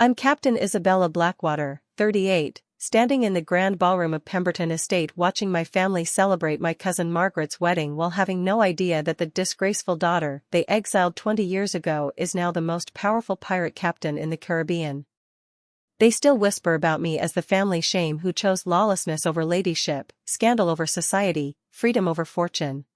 I'm Captain Isabella Blackwater, 38, standing in the grand ballroom of Pemberton Estate watching my family celebrate my cousin Margaret's wedding while having no idea that the disgraceful daughter they exiled 20 years ago is now the most powerful pirate captain in the Caribbean. They still whisper about me as the family shame who chose lawlessness over ladyship, scandal over society, freedom over fortune.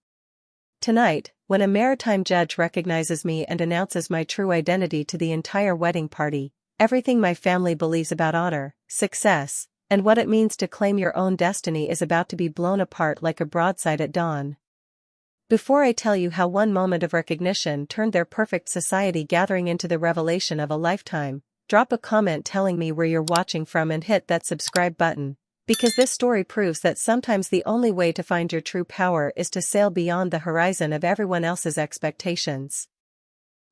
Tonight, when a maritime judge recognizes me and announces my true identity to the entire wedding party, everything my family believes about honor, success, and what it means to claim your own destiny is about to be blown apart like a broadside at dawn. Before I tell you how one moment of recognition turned their perfect society gathering into the revelation of a lifetime, drop a comment telling me where you're watching from and hit that subscribe button, because this story proves that sometimes the only way to find your true power is to sail beyond the horizon of everyone else's expectations.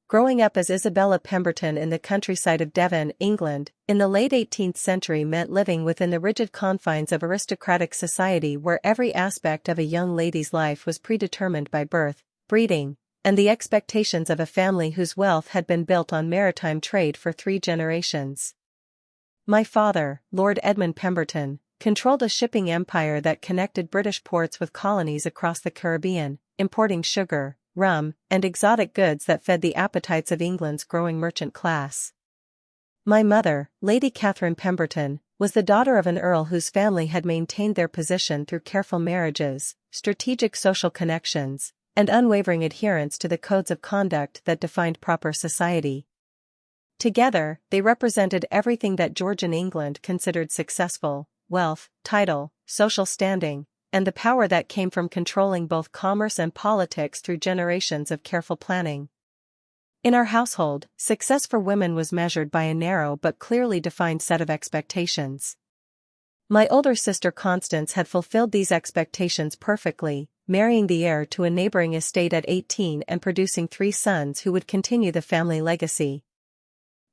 Growing up as Isabella Pemberton in the countryside of Devon, England, in the late 18th century meant living within the rigid confines of aristocratic society where every aspect of a young lady's life was predetermined by birth, breeding, and the expectations of a family whose wealth had been built on maritime trade for 3 generations. My father, Lord Edmund Pemberton, controlled a shipping empire that connected British ports with colonies across the Caribbean, importing sugar, rum, and exotic goods that fed the appetites of England's growing merchant class. My mother, Lady Catherine Pemberton, was the daughter of an earl whose family had maintained their position through careful marriages, strategic social connections, and unwavering adherence to the codes of conduct that defined proper society. Together, they represented everything that Georgian England considered successful: wealth, title, social standing, and the power that came from controlling both commerce and politics through generations of careful planning. In our household, success for women was measured by a narrow but clearly defined set of expectations. My older sister Constance had fulfilled these expectations perfectly, marrying the heir to a neighboring estate at 18 and producing 3 sons who would continue the family legacy.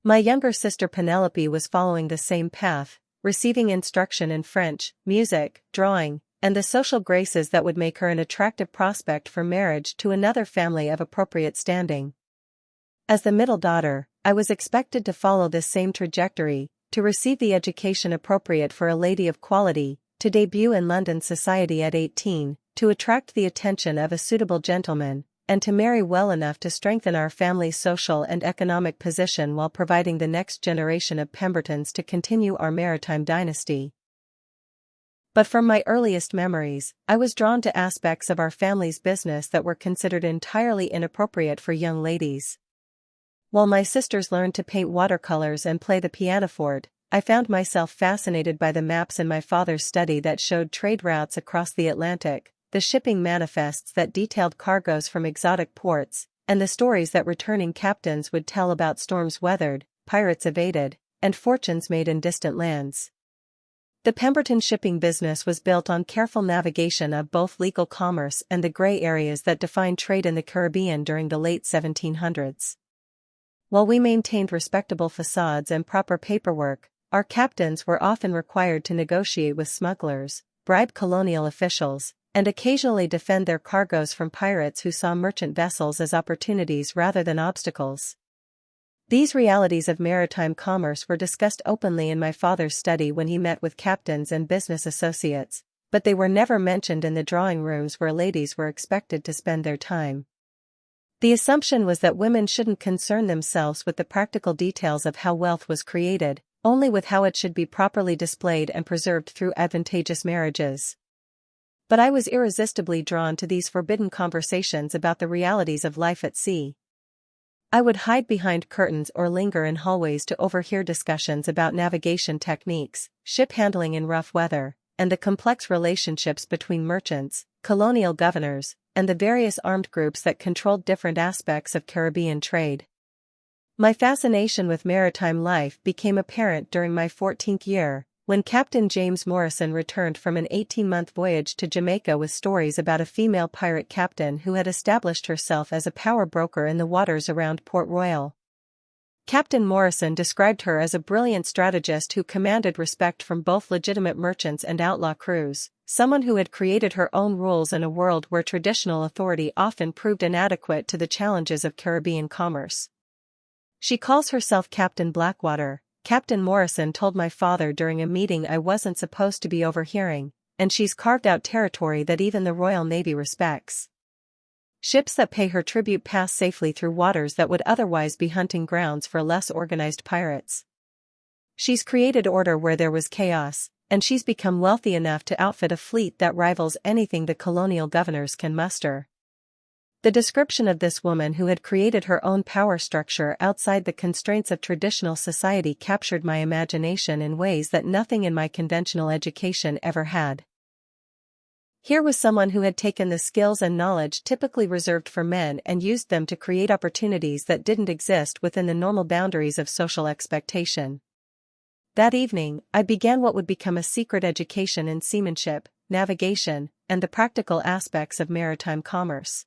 My younger sister Penelope was following the same path, receiving instruction in French, music, drawing, and the social graces that would make her an attractive prospect for marriage to another family of appropriate standing. As the middle daughter, I was expected to follow this same trajectory, to receive the education appropriate for a lady of quality, to debut in London society at 18, to attract the attention of a suitable gentleman, and to marry well enough to strengthen our family's social and economic position while providing the next generation of Pembertons to continue our maritime dynasty. But from my earliest memories, I was drawn to aspects of our family's business that were considered entirely inappropriate for young ladies. While my sisters learned to paint watercolors and play the pianoforte, I found myself fascinated by the maps in my father's study that showed trade routes across the Atlantic, the shipping manifests that detailed cargoes from exotic ports, and the stories that returning captains would tell about storms weathered, pirates evaded, and fortunes made in distant lands. The Pemberton shipping business was built on careful navigation of both legal commerce and the gray areas that defined trade in the Caribbean during the late 1700s. While we maintained respectable facades and proper paperwork, our captains were often required to negotiate with smugglers, bribe colonial officials, and occasionally defend their cargoes from pirates who saw merchant vessels as opportunities rather than obstacles. These realities of maritime commerce were discussed openly in my father's study when he met with captains and business associates, but they were never mentioned in the drawing rooms where ladies were expected to spend their time. The assumption was that women shouldn't concern themselves with the practical details of how wealth was created, only with how it should be properly displayed and preserved through advantageous marriages. But I was irresistibly drawn to these forbidden conversations about the realities of life at sea. I would hide behind curtains or linger in hallways to overhear discussions about navigation techniques, ship handling in rough weather, and the complex relationships between merchants, colonial governors, and the various armed groups that controlled different aspects of Caribbean trade. My fascination with maritime life became apparent during my 14th year, when Captain James Morrison returned from an 18-month voyage to Jamaica with stories about a female pirate captain who had established herself as a power broker in the waters around Port Royal. Captain Morrison described her as a brilliant strategist who commanded respect from both legitimate merchants and outlaw crews, someone who had created her own rules in a world where traditional authority often proved inadequate to the challenges of Caribbean commerce. She calls herself Captain Blackwater, Captain Morrison told my father during a meeting I wasn't supposed to be overhearing, and she's carved out territory that even the Royal Navy respects. Ships that pay her tribute pass safely through waters that would otherwise be hunting grounds for less organized pirates. She's created order where there was chaos, and she's become wealthy enough to outfit a fleet that rivals anything the colonial governors can muster. The description of this woman who had created her own power structure outside the constraints of traditional society captured my imagination in ways that nothing in my conventional education ever had. Here was someone who had taken the skills and knowledge typically reserved for men and used them to create opportunities that didn't exist within the normal boundaries of social expectation. That evening, I began what would become a secret education in seamanship, navigation, and the practical aspects of maritime commerce.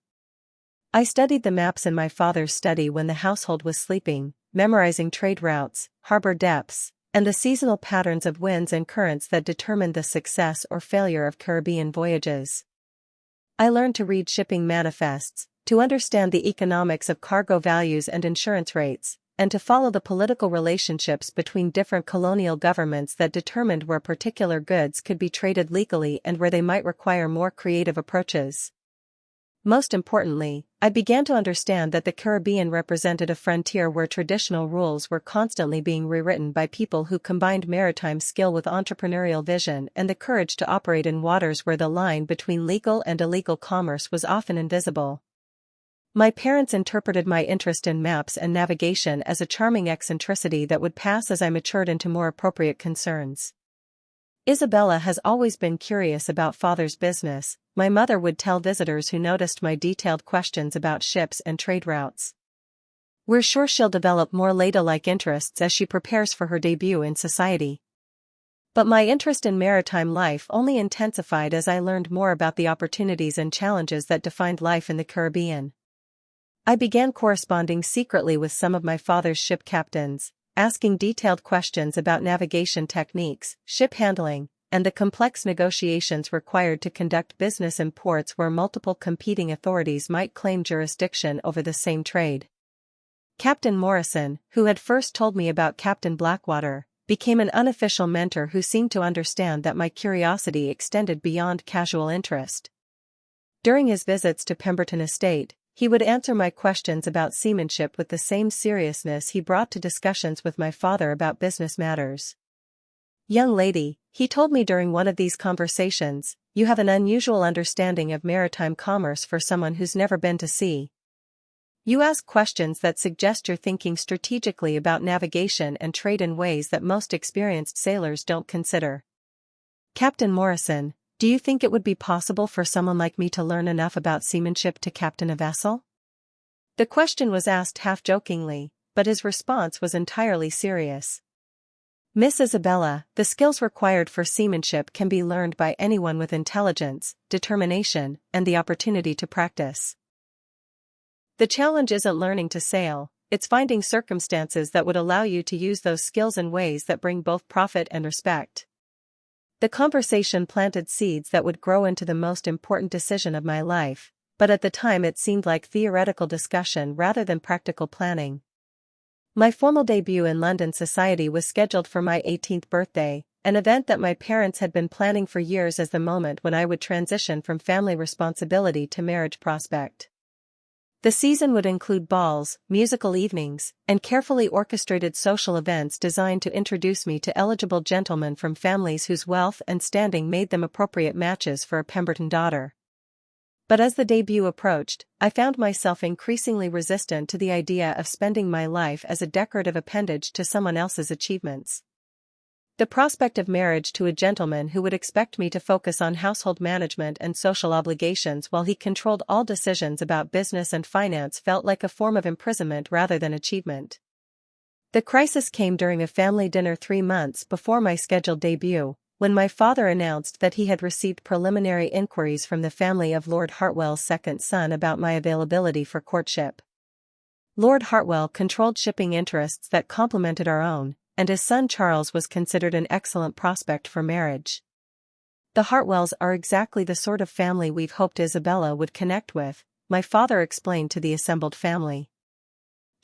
I studied the maps in my father's study when the household was sleeping, memorizing trade routes, harbor depths, and the seasonal patterns of winds and currents that determined the success or failure of Caribbean voyages. I learned to read shipping manifests, to understand the economics of cargo values and insurance rates, and to follow the political relationships between different colonial governments that determined where particular goods could be traded legally and where they might require more creative approaches. Most importantly, I began to understand that the Caribbean represented a frontier where traditional rules were constantly being rewritten by people who combined maritime skill with entrepreneurial vision and the courage to operate in waters where the line between legal and illegal commerce was often invisible. My parents interpreted my interest in maps and navigation as a charming eccentricity that would pass as I matured into more appropriate concerns. Isabella has always been curious about father's business, my mother would tell visitors who noticed my detailed questions about ships and trade routes. We're sure she'll develop more ladylike interests as she prepares for her debut in society. But my interest in maritime life only intensified as I learned more about the opportunities and challenges that defined life in the Caribbean. I began corresponding secretly with some of my father's ship captains, asking detailed questions about navigation techniques, ship handling, and the complex negotiations required to conduct business in ports where multiple competing authorities might claim jurisdiction over the same trade. Captain Morrison, who had first told me about Captain Blackwater, became an unofficial mentor who seemed to understand that my curiosity extended beyond casual interest. During his visits to Pemberton Estate, he would answer my questions about seamanship with the same seriousness he brought to discussions with my father about business matters. "Young lady," he told me during one of these conversations, "you have an unusual understanding of maritime commerce for someone who's never been to sea. You ask questions that suggest you're thinking strategically about navigation and trade in ways that most experienced sailors don't consider. Captain Morrison, do you think it would be possible for someone like me to learn enough about seamanship to captain a vessel?" The question was asked half-jokingly, but his response was entirely serious. "Miss Isabella, the skills required for seamanship can be learned by anyone with intelligence, determination, and the opportunity to practice. The challenge isn't learning to sail, it's finding circumstances that would allow you to use those skills in ways that bring both profit and respect." The conversation planted seeds that would grow into the most important decision of my life, but at the time it seemed like theoretical discussion rather than practical planning. My formal debut in London society was scheduled for my 18th birthday, an event that my parents had been planning for years as the moment when I would transition from family responsibility to marriage prospect. The season would include balls, musical evenings, and carefully orchestrated social events designed to introduce me to eligible gentlemen from families whose wealth and standing made them appropriate matches for a Pemberton daughter. But as the debut approached, I found myself increasingly resistant to the idea of spending my life as a decorative appendage to someone else's achievements. The prospect of marriage to a gentleman who would expect me to focus on household management and social obligations while he controlled all decisions about business and finance felt like a form of imprisonment rather than achievement. The crisis came during a family dinner 3 months before my scheduled debut, when my father announced that he had received preliminary inquiries from the family of Lord Hartwell's second son about my availability for courtship. Lord Hartwell controlled shipping interests that complemented our own, and his son Charles was considered an excellent prospect for marriage. "The Hartwells are exactly the sort of family we've hoped Isabella would connect with," my father explained to the assembled family.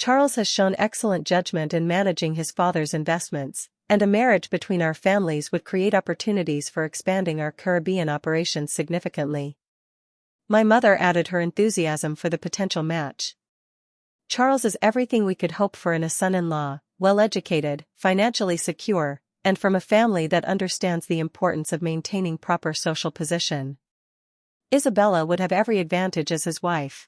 Charles has shown excellent judgment in managing his father's investments, and a marriage between our families would create opportunities for expanding our Caribbean operations significantly. My mother added her enthusiasm for the potential match. Charles is everything we could hope for in a son-in-law, well-educated, financially secure, and from a family that understands the importance of maintaining proper social position. Isabella would have every advantage as his wife.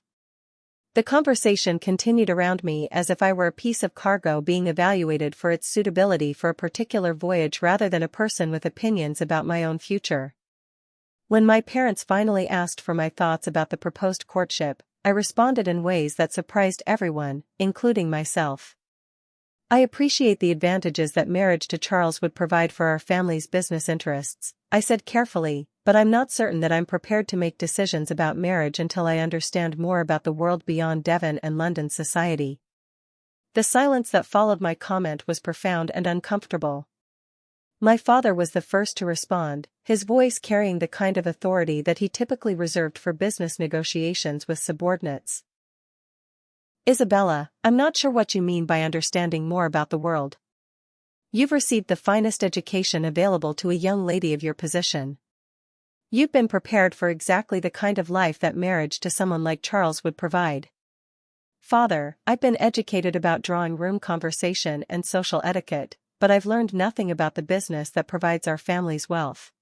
The conversation continued around me as if I were a piece of cargo being evaluated for its suitability for a particular voyage rather than a person with opinions about my own future. When my parents finally asked for my thoughts about the proposed courtship, I responded in ways that surprised everyone, including myself. I appreciate the advantages that marriage to Charles would provide for our family's business interests, I said carefully, but I'm not certain that I'm prepared to make decisions about marriage until I understand more about the world beyond Devon and London society. The silence that followed my comment was profound and uncomfortable. My father was the first to respond, his voice carrying the kind of authority that he typically reserved for business negotiations with subordinates. Isabella, I'm not sure what you mean by understanding more about the world. You've received the finest education available to a young lady of your position. You've been prepared for exactly the kind of life that marriage to someone like Charles would provide. Father, I've been educated about drawing room conversation and social etiquette, but I've learned nothing about the business that provides our family's wealth.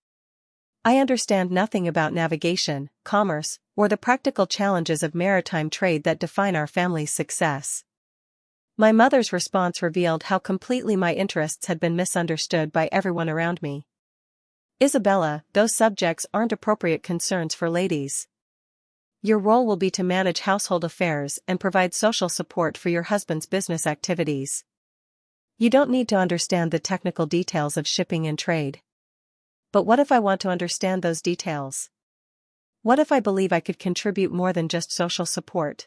I understand nothing about navigation, commerce, or the practical challenges of maritime trade that define our family's success. My mother's response revealed how completely my interests had been misunderstood by everyone around me. Isabella, those subjects aren't appropriate concerns for ladies. Your role will be to manage household affairs and provide social support for your husband's business activities. You don't need to understand the technical details of shipping and trade. But what if I want to understand those details? What if I believe I could contribute more than just social support?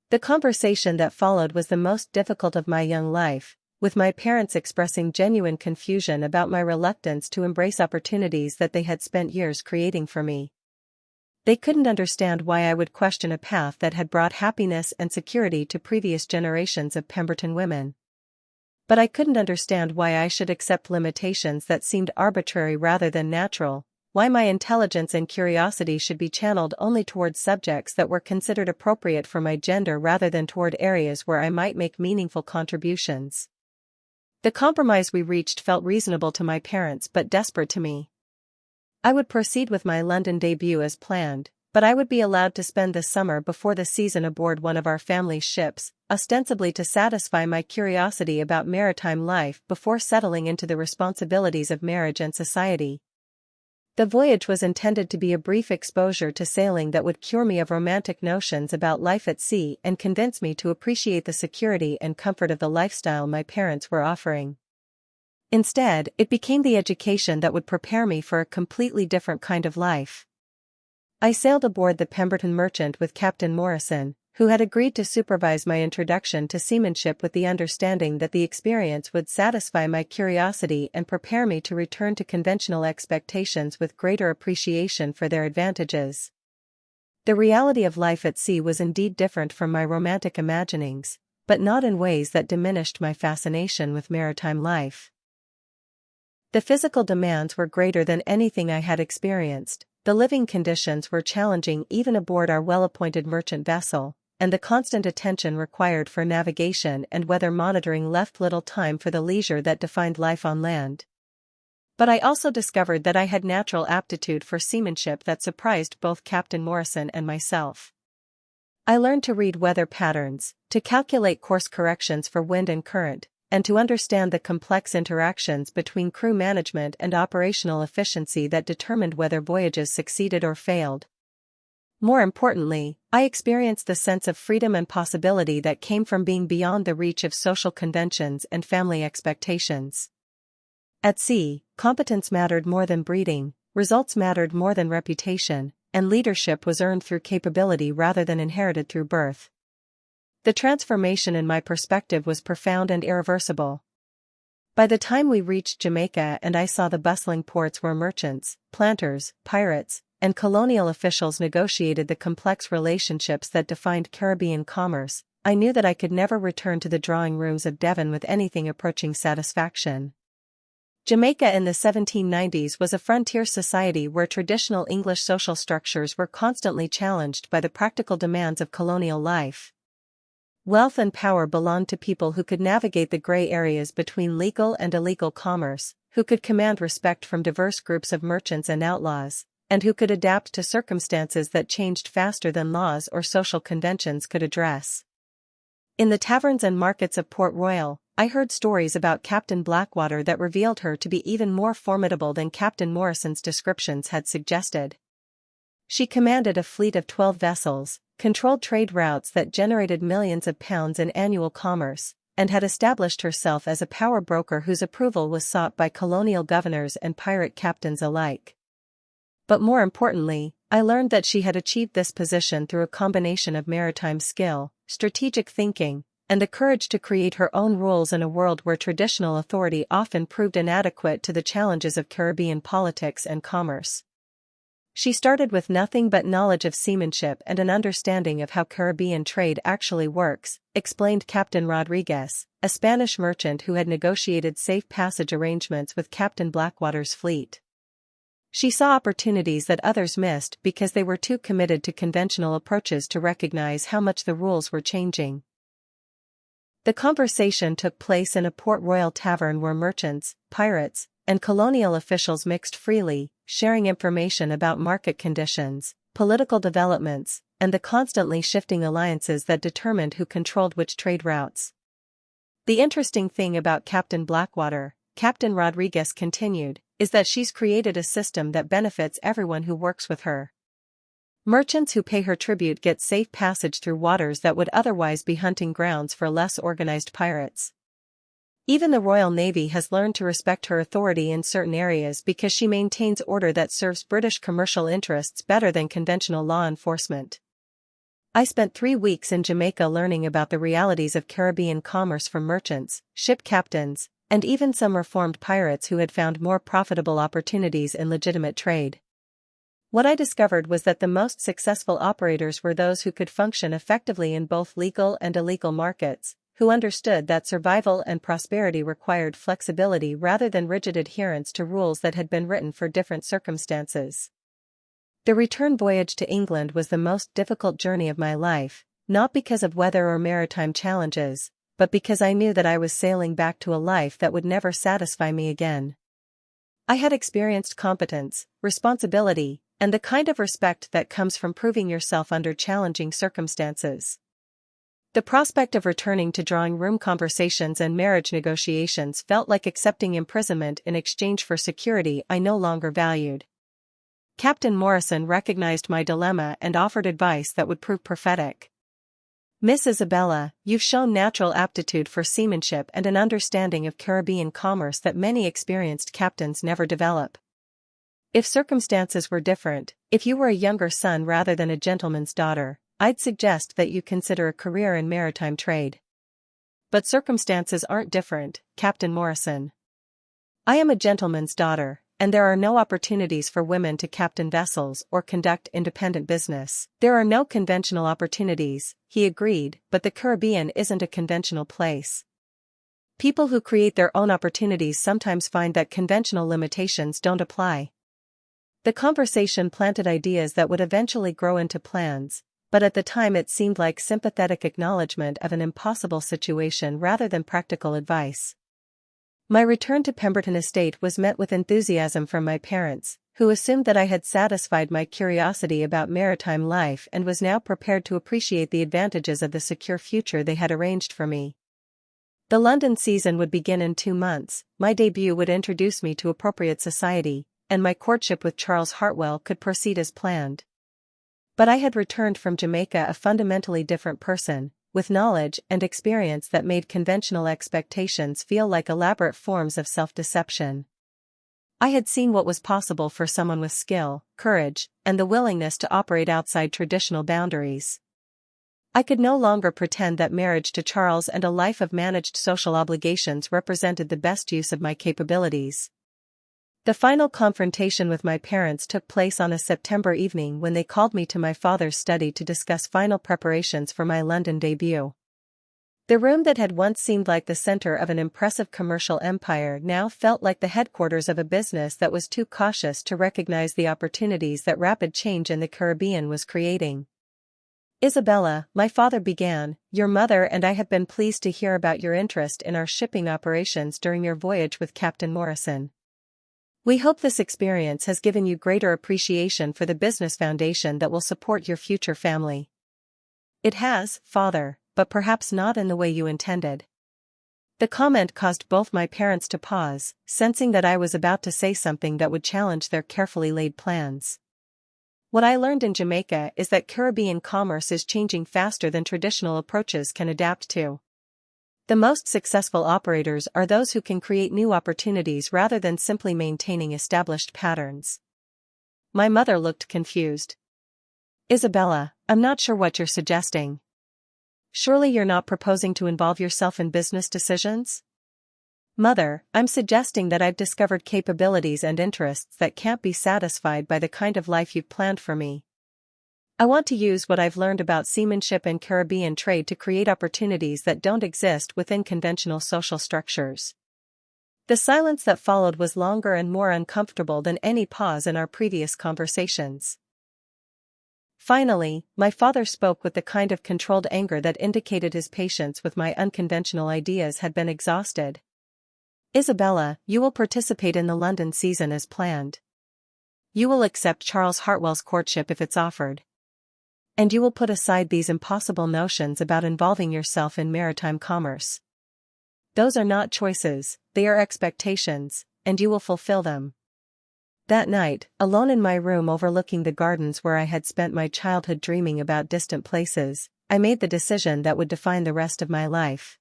The conversation that followed was the most difficult of my young life, with my parents expressing genuine confusion about my reluctance to embrace opportunities that they had spent years creating for me. They couldn't understand why I would question a path that had brought happiness and security to previous generations of Pemberton women. But I couldn't understand why I should accept limitations that seemed arbitrary rather than natural, why my intelligence and curiosity should be channeled only towards subjects that were considered appropriate for my gender rather than toward areas where I might make meaningful contributions. The compromise we reached felt reasonable to my parents but desperate to me. I would proceed with my London debut as planned, but I would be allowed to spend the summer before the season aboard one of our family's ships, ostensibly to satisfy my curiosity about maritime life before settling into the responsibilities of marriage and society. The voyage was intended to be a brief exposure to sailing that would cure me of romantic notions about life at sea and convince me to appreciate the security and comfort of the lifestyle my parents were offering. Instead, it became the education that would prepare me for a completely different kind of life. I sailed aboard the Pemberton Merchant with Captain Morrison, who had agreed to supervise my introduction to seamanship with the understanding that the experience would satisfy my curiosity and prepare me to return to conventional expectations with greater appreciation for their advantages. The reality of life at sea was indeed different from my romantic imaginings, but not in ways that diminished my fascination with maritime life. The physical demands were greater than anything I had experienced, the living conditions were challenging even aboard our well-appointed merchant vessel, and the constant attention required for navigation and weather monitoring left little time for the leisure that defined life on land. But I also discovered that I had natural aptitude for seamanship that surprised both Captain Morrison and myself. I learned to read weather patterns, to calculate course corrections for wind and current, and to understand the complex interactions between crew management and operational efficiency that determined whether voyages succeeded or failed. More importantly, I experienced the sense of freedom and possibility that came from being beyond the reach of social conventions and family expectations. At sea, competence mattered more than breeding, results mattered more than reputation, and leadership was earned through capability rather than inherited through birth. The transformation in my perspective was profound and irreversible. By the time we reached Jamaica and I saw the bustling ports where merchants, planters, pirates, and colonial officials negotiated the complex relationships that defined Caribbean commerce, I knew that I could never return to the drawing rooms of Devon with anything approaching satisfaction. Jamaica in the 1790s was a frontier society where traditional English social structures were constantly challenged by the practical demands of colonial life. Wealth and power belonged to people who could navigate the gray areas between legal and illegal commerce, who could command respect from diverse groups of merchants and outlaws, and who could adapt to circumstances that changed faster than laws or social conventions could address. In the taverns and markets of Port Royal, I heard stories about Captain Blackwater that revealed her to be even more formidable than Captain Morrison's descriptions had suggested. She commanded a fleet of 12 vessels, controlled trade routes that generated millions of pounds in annual commerce, and had established herself as a power broker whose approval was sought by colonial governors and pirate captains alike. But more importantly, I learned that she had achieved this position through a combination of maritime skill, strategic thinking, and the courage to create her own rules in a world where traditional authority often proved inadequate to the challenges of Caribbean politics and commerce. She started with nothing but knowledge of seamanship and an understanding of how Caribbean trade actually works, explained Captain Rodriguez, a Spanish merchant who had negotiated safe passage arrangements with Captain Blackwater's fleet. She saw opportunities that others missed because they were too committed to conventional approaches to recognize how much the rules were changing. The conversation took place in a Port Royal tavern where merchants, pirates, and colonial officials mixed freely, sharing information about market conditions, political developments, and the constantly shifting alliances that determined who controlled which trade routes. The interesting thing about Captain Blackwater, Captain Rodriguez continued, is that she's created a system that benefits everyone who works with her. Merchants who pay her tribute get safe passage through waters that would otherwise be hunting grounds for less organized pirates. Even the Royal Navy has learned to respect her authority in certain areas because she maintains order that serves British commercial interests better than conventional law enforcement. I spent 3 weeks in Jamaica learning about the realities of Caribbean commerce from merchants, ship captains, and even some reformed pirates who had found more profitable opportunities in legitimate trade. What I discovered was that the most successful operators were those who could function effectively in both legal and illegal markets, who understood that survival and prosperity required flexibility rather than rigid adherence to rules that had been written for different circumstances. The return voyage to England was the most difficult journey of my life, not because of weather or maritime challenges, but because I knew that I was sailing back to a life that would never satisfy me again. I had experienced competence, responsibility, and the kind of respect that comes from proving yourself under challenging circumstances. The prospect of returning to drawing room conversations and marriage negotiations felt like accepting imprisonment in exchange for security I no longer valued. Captain Morrison recognized my dilemma and offered advice that would prove prophetic. "Miss Isabella, you've shown natural aptitude for seamanship and an understanding of Caribbean commerce that many experienced captains never develop. If circumstances were different, if you were a younger son rather than a gentleman's daughter, I'd suggest that you consider a career in maritime trade. But circumstances aren't different, Captain Morrison. I am a gentleman's daughter, and there are no opportunities for women to captain vessels or conduct independent business. There are no conventional opportunities," he agreed, "but the Caribbean isn't a conventional place. People who create their own opportunities sometimes find that conventional limitations don't apply." The conversation planted ideas that would eventually grow into plans, but at the time it seemed like sympathetic acknowledgement of an impossible situation rather than practical advice. My return to Pemberton Estate was met with enthusiasm from my parents, who assumed that I had satisfied my curiosity about maritime life and was now prepared to appreciate the advantages of the secure future they had arranged for me. The London season would begin in 2 months, my debut would introduce me to appropriate society, and my courtship with Charles Hartwell could proceed as planned. But I had returned from Jamaica a fundamentally different person, with knowledge and experience that made conventional expectations feel like elaborate forms of self-deception. I had seen what was possible for someone with skill, courage, and the willingness to operate outside traditional boundaries. I could no longer pretend that marriage to Charles and a life of managed social obligations represented the best use of my capabilities. The final confrontation with my parents took place on a September evening when they called me to my father's study to discuss final preparations for my London debut. The room that had once seemed like the center of an impressive commercial empire now felt like the headquarters of a business that was too cautious to recognize the opportunities that rapid change in the Caribbean was creating. "Isabella," my father began, "your mother and I have been pleased to hear about your interest in our shipping operations during your voyage with Captain Morrison. We hope this experience has given you greater appreciation for the business foundation that will support your future family." "It has, father, but perhaps not in the way you intended." The comment caused both my parents to pause, sensing that I was about to say something that would challenge their carefully laid plans. What I learned in Jamaica is that Caribbean commerce is changing faster than traditional approaches can adapt to. The most successful operators are those who can create new opportunities rather than simply maintaining established patterns. My mother looked confused. "Isabella, I'm not sure what you're suggesting. Surely you're not proposing to involve yourself in business decisions?" "Mother, I'm suggesting that I've discovered capabilities and interests that can't be satisfied by the kind of life you've planned for me. I want to use what I've learned about seamanship and Caribbean trade to create opportunities that don't exist within conventional social structures." The silence that followed was longer and more uncomfortable than any pause in our previous conversations. Finally, my father spoke with the kind of controlled anger that indicated his patience with my unconventional ideas had been exhausted. "Isabella, you will participate in the London season as planned. You will accept Charles Hartwell's courtship if it's offered. And you will put aside these impossible notions about involving yourself in maritime commerce. Those are not choices, they are expectations, and you will fulfill them." That night, alone in my room overlooking the gardens where I had spent my childhood dreaming about distant places, I made the decision that would define the rest of my life.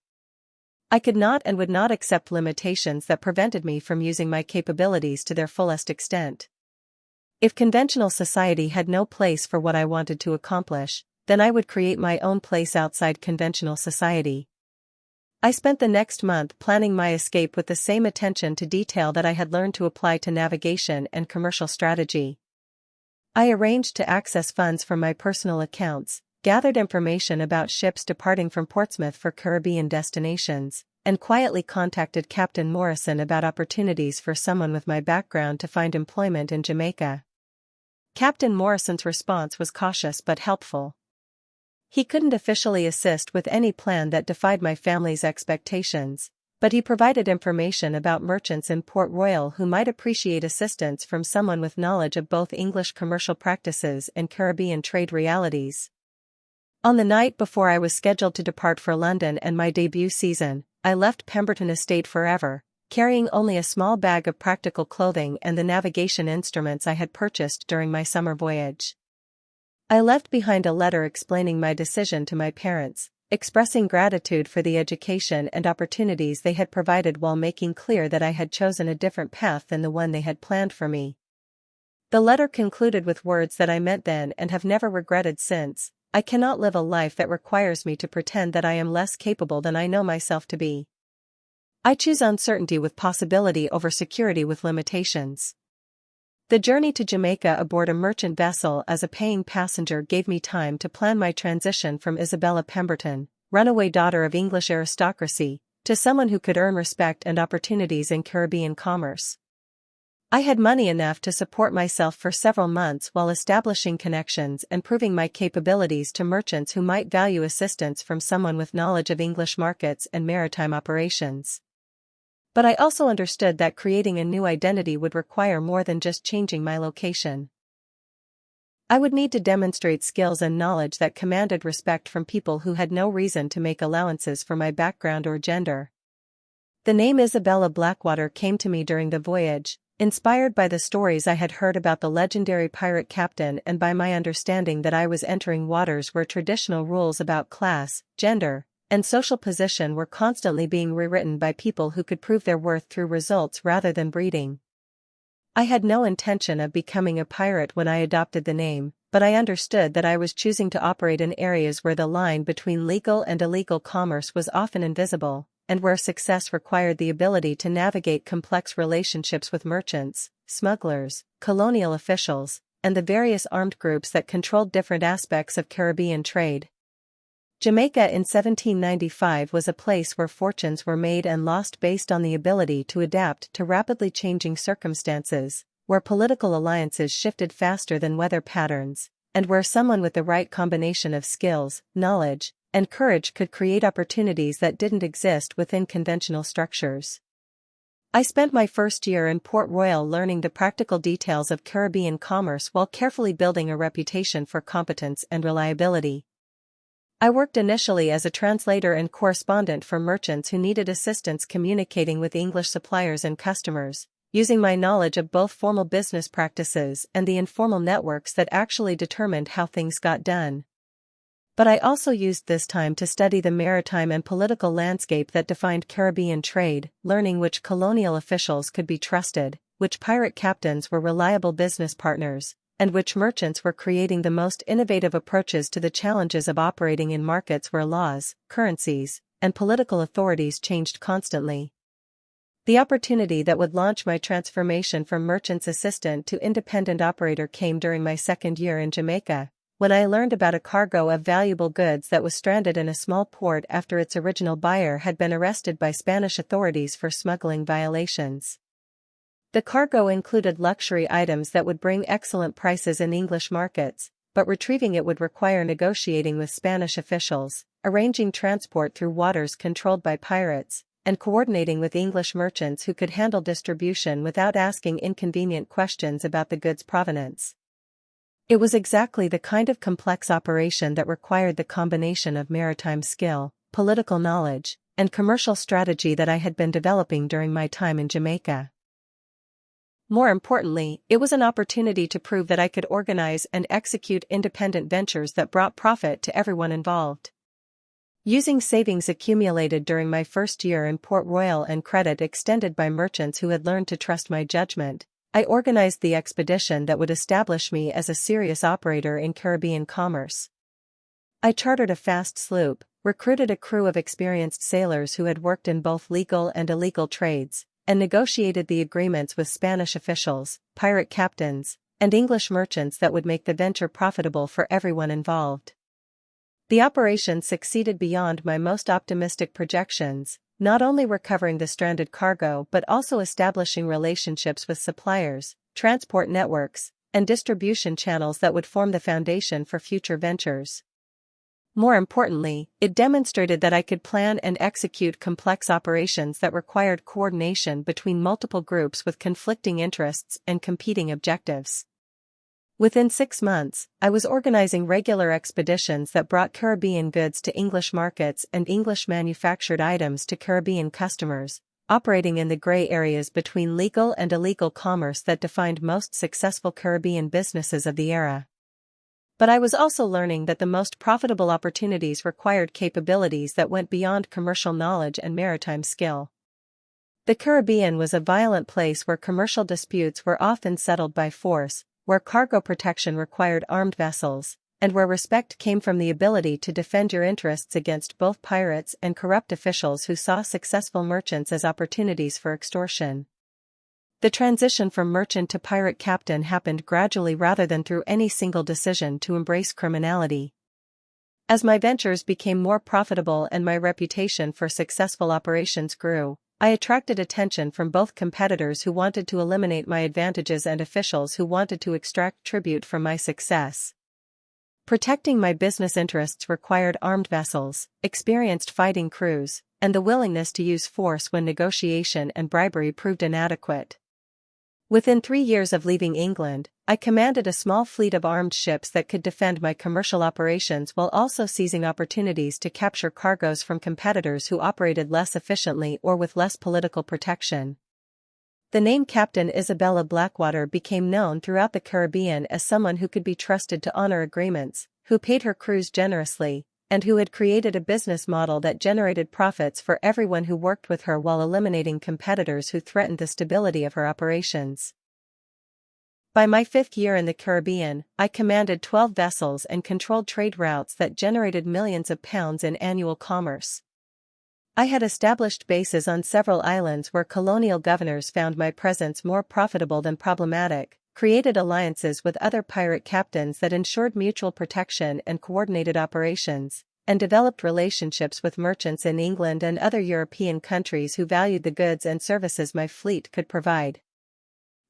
I could not and would not accept limitations that prevented me from using my capabilities to their fullest extent. If conventional society had no place for what I wanted to accomplish, then I would create my own place outside conventional society. I spent the next month planning my escape with the same attention to detail that I had learned to apply to navigation and commercial strategy. I arranged to access funds from my personal accounts, gathered information about ships departing from Portsmouth for Caribbean destinations, and quietly contacted Captain Morrison about opportunities for someone with my background to find employment in Jamaica. Captain Morrison's response was cautious but helpful. He couldn't officially assist with any plan that defied my family's expectations, but he provided information about merchants in Port Royal who might appreciate assistance from someone with knowledge of both English commercial practices and Caribbean trade realities. On the night before I was scheduled to depart for London and my debut season, I left Pemberton Estate forever, carrying only a small bag of practical clothing and the navigation instruments I had purchased during my summer voyage. I left behind a letter explaining my decision to my parents, expressing gratitude for the education and opportunities they had provided while making clear that I had chosen a different path than the one they had planned for me. The letter concluded with words that I meant then and have never regretted since: "I cannot live a life that requires me to pretend that I am less capable than I know myself to be. I choose uncertainty with possibility over security with limitations." The journey to Jamaica aboard a merchant vessel as a paying passenger gave me time to plan my transition from Isabella Pemberton, runaway daughter of English aristocracy, to someone who could earn respect and opportunities in Caribbean commerce. I had money enough to support myself for several months while establishing connections and proving my capabilities to merchants who might value assistance from someone with knowledge of English markets and maritime operations. But I also understood that creating a new identity would require more than just changing my location. I would need to demonstrate skills and knowledge that commanded respect from people who had no reason to make allowances for my background or gender. The name Isabella Blackwater came to me during the voyage, inspired by the stories I had heard about the legendary pirate captain and by my understanding that I was entering waters where traditional rules about class, gender, and social position were constantly being rewritten by people who could prove their worth through results rather than breeding. I had no intention of becoming a pirate when I adopted the name, but I understood that I was choosing to operate in areas where the line between legal and illegal commerce was often invisible, and where success required the ability to navigate complex relationships with merchants, smugglers, colonial officials, and the various armed groups that controlled different aspects of Caribbean trade. Jamaica in 1795 was a place where fortunes were made and lost based on the ability to adapt to rapidly changing circumstances, where political alliances shifted faster than weather patterns, and where someone with the right combination of skills, knowledge, and courage could create opportunities that didn't exist within conventional structures. I spent my first year in Port Royal learning the practical details of Caribbean commerce while carefully building a reputation for competence and reliability. I worked initially as a translator and correspondent for merchants who needed assistance communicating with English suppliers and customers, using my knowledge of both formal business practices and the informal networks that actually determined how things got done. But I also used this time to study the maritime and political landscape that defined Caribbean trade, learning which colonial officials could be trusted, which pirate captains were reliable business partners, and which merchants were creating the most innovative approaches to the challenges of operating in markets where laws, currencies, and political authorities changed constantly. The opportunity that would launch my transformation from merchant's assistant to independent operator came during my second year in Jamaica, when I learned about a cargo of valuable goods that was stranded in a small port after its original buyer had been arrested by Spanish authorities for smuggling violations. The cargo included luxury items that would bring excellent prices in English markets, but retrieving it would require negotiating with Spanish officials, arranging transport through waters controlled by pirates, and coordinating with English merchants who could handle distribution without asking inconvenient questions about the goods' provenance. It was exactly the kind of complex operation that required the combination of maritime skill, political knowledge, and commercial strategy that I had been developing during my time in Jamaica. More importantly, it was an opportunity to prove that I could organize and execute independent ventures that brought profit to everyone involved. Using savings accumulated during my first year in Port Royal and credit extended by merchants who had learned to trust my judgment, I organized the expedition that would establish me as a serious operator in Caribbean commerce. I chartered a fast sloop, recruited a crew of experienced sailors who had worked in both legal and illegal trades, and negotiated the agreements with Spanish officials, pirate captains, and English merchants that would make the venture profitable for everyone involved. The operation succeeded beyond my most optimistic projections, not only recovering the stranded cargo but also establishing relationships with suppliers, transport networks, and distribution channels that would form the foundation for future ventures. More importantly, it demonstrated that I could plan and execute complex operations that required coordination between multiple groups with conflicting interests and competing objectives. Within 6 months, I was organizing regular expeditions that brought Caribbean goods to English markets and English-manufactured items to Caribbean customers, operating in the gray areas between legal and illegal commerce that defined most successful Caribbean businesses of the era. But I was also learning that the most profitable opportunities required capabilities that went beyond commercial knowledge and maritime skill. The Caribbean was a violent place where commercial disputes were often settled by force, where cargo protection required armed vessels, and where respect came from the ability to defend your interests against both pirates and corrupt officials who saw successful merchants as opportunities for extortion. The transition from merchant to pirate captain happened gradually rather than through any single decision to embrace criminality. As my ventures became more profitable and my reputation for successful operations grew, I attracted attention from both competitors who wanted to eliminate my advantages and officials who wanted to extract tribute from my success. Protecting my business interests required armed vessels, experienced fighting crews, and the willingness to use force when negotiation and bribery proved inadequate. Within 3 years of leaving England, I commanded a small fleet of armed ships that could defend my commercial operations while also seizing opportunities to capture cargoes from competitors who operated less efficiently or with less political protection. The name Captain Isabella Blackwater became known throughout the Caribbean as someone who could be trusted to honor agreements, who paid her crews generously, and who had created a business model that generated profits for everyone who worked with her while eliminating competitors who threatened the stability of her operations. By my 5th year in the Caribbean, I commanded 12 vessels and controlled trade routes that generated millions of pounds in annual commerce. I had established bases on several islands where colonial governors found my presence more profitable than problematic, created alliances with other pirate captains that ensured mutual protection and coordinated operations, and developed relationships with merchants in England and other European countries who valued the goods and services my fleet could provide.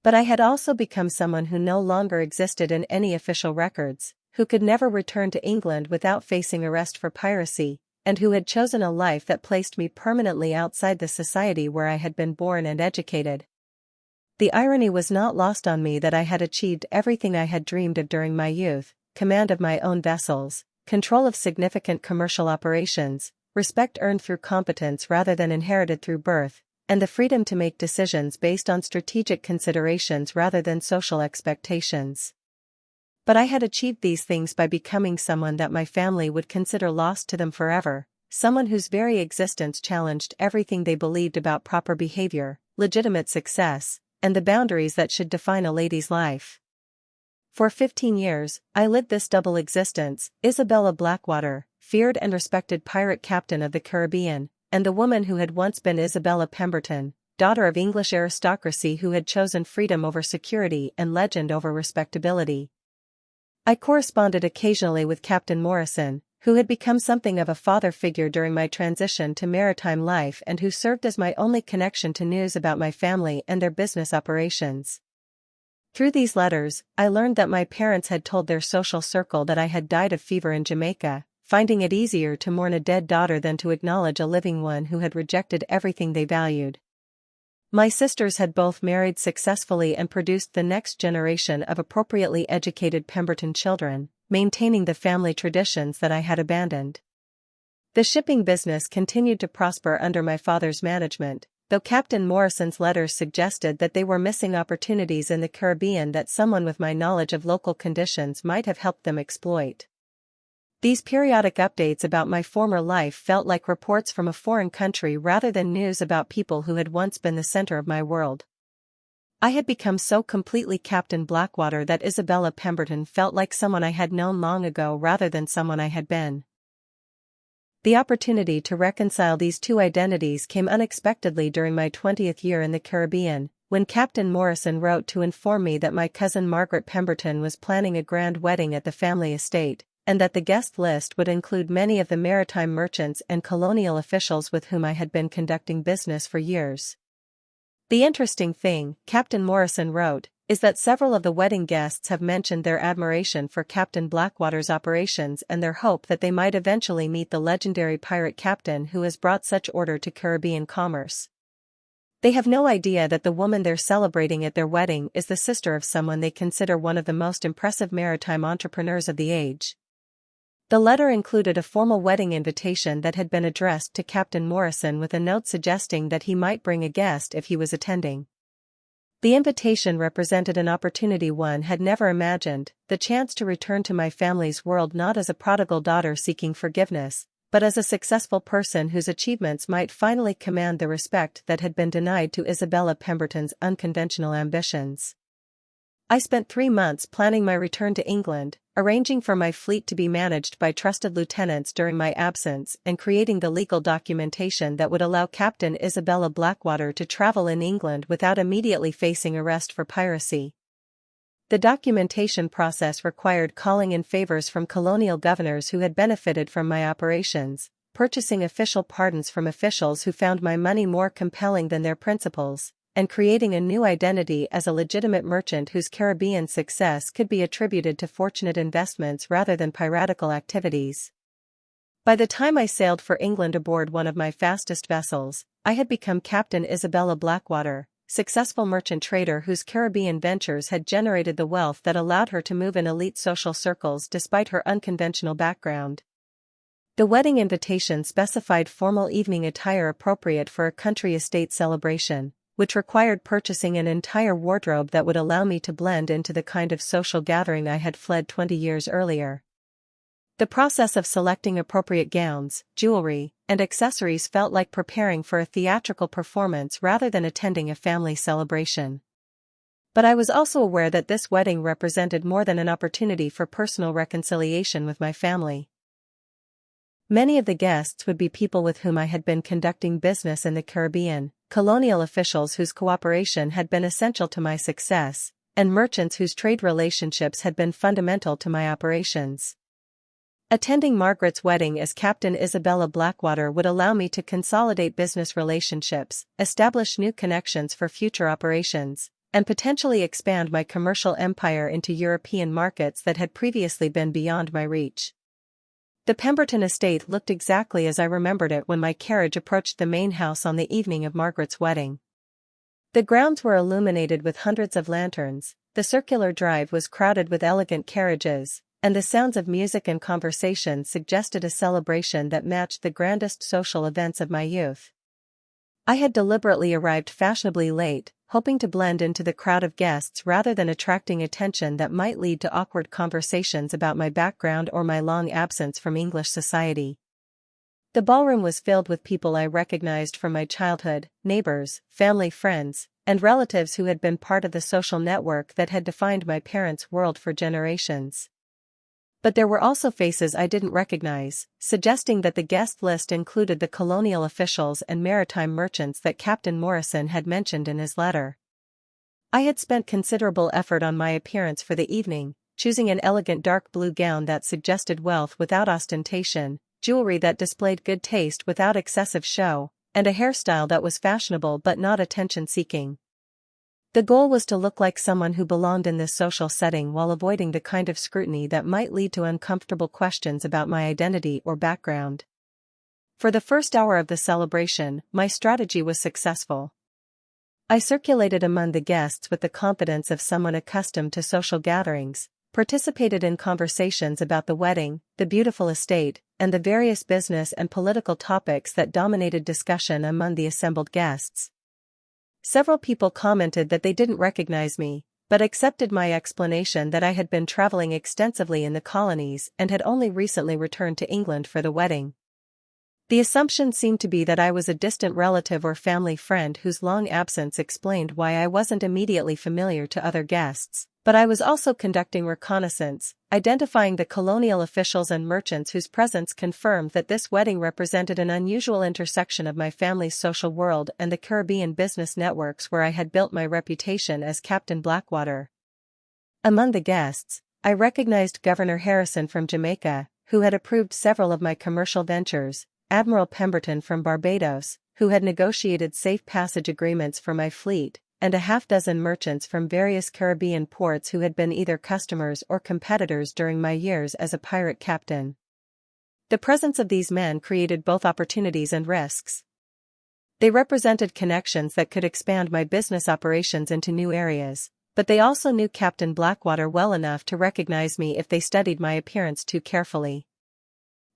But I had also become someone who no longer existed in any official records, who could never return to England without facing arrest for piracy, and who had chosen a life that placed me permanently outside the society where I had been born and educated. The irony was not lost on me that I had achieved everything I had dreamed of during my youth: command of my own vessels, control of significant commercial operations, respect earned through competence rather than inherited through birth, and the freedom to make decisions based on strategic considerations rather than social expectations. But I had achieved these things by becoming someone that my family would consider lost to them forever, someone whose very existence challenged everything they believed about proper behavior, legitimate success, and the boundaries that should define a lady's life. For 15 years, I lived this double existence: Isabella Blackwater, feared and respected pirate captain of the Caribbean, and the woman who had once been Isabella Pemberton, daughter of English aristocracy who had chosen freedom over security and legend over respectability. I corresponded occasionally with Captain Morrison, who had become something of a father figure during my transition to maritime life and who served as my only connection to news about my family and their business operations. Through these letters, I learned that my parents had told their social circle that I had died of fever in Jamaica, finding it easier to mourn a dead daughter than to acknowledge a living one who had rejected everything they valued. My sisters had both married successfully and produced the next generation of appropriately educated Pemberton children, maintaining the family traditions that I had abandoned. The shipping business continued to prosper under my father's management, though Captain Morrison's letters suggested that they were missing opportunities in the Caribbean that someone with my knowledge of local conditions might have helped them exploit. These periodic updates about my former life felt like reports from a foreign country rather than news about people who had once been the center of my world. I had become so completely Captain Blackwater that Isabella Pemberton felt like someone I had known long ago rather than someone I had been. The opportunity to reconcile these two identities came unexpectedly during my 20th year in the Caribbean, when Captain Morrison wrote to inform me that my cousin Margaret Pemberton was planning a grand wedding at the family estate, and that the guest list would include many of the maritime merchants and colonial officials with whom I had been conducting business for years. The interesting thing, Captain Morrison wrote, is that several of the wedding guests have mentioned their admiration for Captain Blackwater's operations and their hope that they might eventually meet the legendary pirate captain who has brought such order to Caribbean commerce. They have no idea that the woman they're celebrating at their wedding is the sister of someone they consider one of the most impressive maritime entrepreneurs of the age. The letter included a formal wedding invitation that had been addressed to Captain Morrison with a note suggesting that he might bring a guest if he was attending. The invitation represented an opportunity one had never imagined, the chance to return to my family's world not as a prodigal daughter seeking forgiveness, but as a successful person whose achievements might finally command the respect that had been denied to Isabella Pemberton's unconventional ambitions. I spent 3 months planning my return to England, arranging for my fleet to be managed by trusted lieutenants during my absence and creating the legal documentation that would allow Captain Isabella Blackwater to travel in England without immediately facing arrest for piracy. The documentation process required calling in favors from colonial governors who had benefited from my operations, purchasing official pardons from officials who found my money more compelling than their principles, and creating a new identity as a legitimate merchant whose Caribbean success could be attributed to fortunate investments rather than piratical activities. By the time I sailed for England aboard one of my fastest vessels, I had become Captain Isabella Blackwater, successful merchant trader whose Caribbean ventures had generated the wealth that allowed her to move in elite social circles despite her unconventional background. The wedding invitation specified formal evening attire appropriate for a country estate celebration, which required purchasing an entire wardrobe that would allow me to blend into the kind of social gathering I had fled 20 years earlier. The process of selecting appropriate gowns, jewelry, and accessories felt like preparing for a theatrical performance rather than attending a family celebration. But I was also aware that this wedding represented more than an opportunity for personal reconciliation with my family. Many of the guests would be people with whom I had been conducting business in the Caribbean, colonial officials whose cooperation had been essential to my success, and merchants whose trade relationships had been fundamental to my operations. Attending Margaret's wedding as Captain Isabella Blackwater would allow me to consolidate business relationships, establish new connections for future operations, and potentially expand my commercial empire into European markets that had previously been beyond my reach. The Pemberton estate looked exactly as I remembered it when my carriage approached the main house on the evening of Margaret's wedding. The grounds were illuminated with hundreds of lanterns, the circular drive was crowded with elegant carriages, and the sounds of music and conversation suggested a celebration that matched the grandest social events of my youth. I had deliberately arrived fashionably late, hoping to blend into the crowd of guests rather than attracting attention that might lead to awkward conversations about my background or my long absence from English society. The ballroom was filled with people I recognized from my childhood, neighbors, family friends, and relatives who had been part of the social network that had defined my parents' world for generations. But there were also faces I didn't recognize, suggesting that the guest list included the colonial officials and maritime merchants that Captain Morrison had mentioned in his letter. I had spent considerable effort on my appearance for the evening, choosing an elegant dark blue gown that suggested wealth without ostentation, jewelry that displayed good taste without excessive show, and a hairstyle that was fashionable but not attention-seeking. The goal was to look like someone who belonged in this social setting while avoiding the kind of scrutiny that might lead to uncomfortable questions about my identity or background. For the first hour of the celebration, my strategy was successful. I circulated among the guests with the confidence of someone accustomed to social gatherings, participated in conversations about the wedding, the beautiful estate, and the various business and political topics that dominated discussion among the assembled guests. Several people commented that they didn't recognize me, but accepted my explanation that I had been traveling extensively in the colonies and had only recently returned to England for the wedding. The assumption seemed to be that I was a distant relative or family friend whose long absence explained why I wasn't immediately familiar to other guests, but I was also conducting reconnaissance, identifying the colonial officials and merchants whose presence confirmed that this wedding represented an unusual intersection of my family's social world and the Caribbean business networks where I had built my reputation as Captain Blackwater. Among the guests, I recognized Governor Harrison from Jamaica, who had approved several of my commercial ventures, Admiral Pemberton from Barbados, who had negotiated safe passage agreements for my fleet, and a half-dozen merchants from various Caribbean ports who had been either customers or competitors during my years as a pirate captain. The presence of these men created both opportunities and risks. They represented connections that could expand my business operations into new areas, but they also knew Captain Blackwater well enough to recognize me if they studied my appearance too carefully.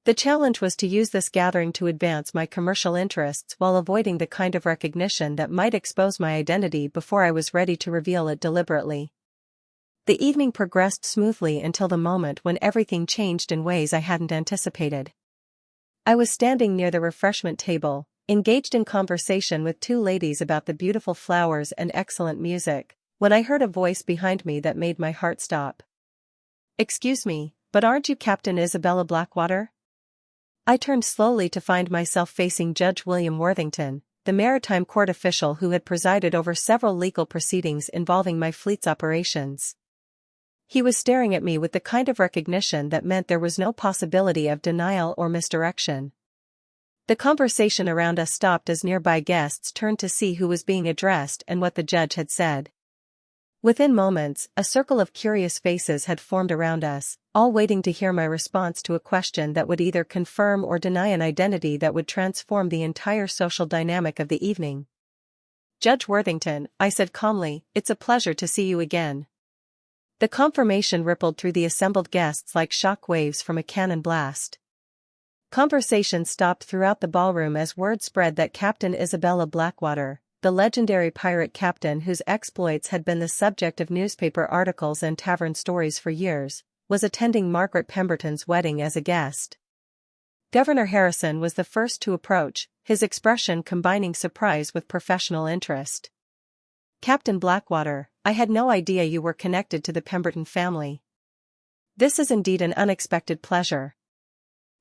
The challenge was to use this gathering to advance my commercial interests while avoiding the kind of recognition that might expose my identity before I was ready to reveal it deliberately. The evening progressed smoothly until the moment when everything changed in ways I hadn't anticipated. I was standing near the refreshment table, engaged in conversation with two ladies about the beautiful flowers and excellent music, when I heard a voice behind me that made my heart stop. "Excuse me, but aren't you Captain Isabella Blackwater?" I turned slowly to find myself facing Judge William Worthington, the maritime court official who had presided over several legal proceedings involving my fleet's operations. He was staring at me with the kind of recognition that meant there was no possibility of denial or misdirection. The conversation around us stopped as nearby guests turned to see who was being addressed and what the judge had said. Within moments, a circle of curious faces had formed around us, all waiting to hear my response to a question that would either confirm or deny an identity that would transform the entire social dynamic of the evening. "Judge Worthington," I said calmly, "it's a pleasure to see you again." The confirmation rippled through the assembled guests like shock waves from a cannon blast. Conversation stopped throughout the ballroom as word spread that Captain Isabella Blackwater, the legendary pirate captain whose exploits had been the subject of newspaper articles and tavern stories for years, was attending Margaret Pemberton's wedding as a guest. Governor Harrison was the first to approach, his expression combining surprise with professional interest. "Captain Blackwater, I had no idea you were connected to the Pemberton family. This is indeed an unexpected pleasure."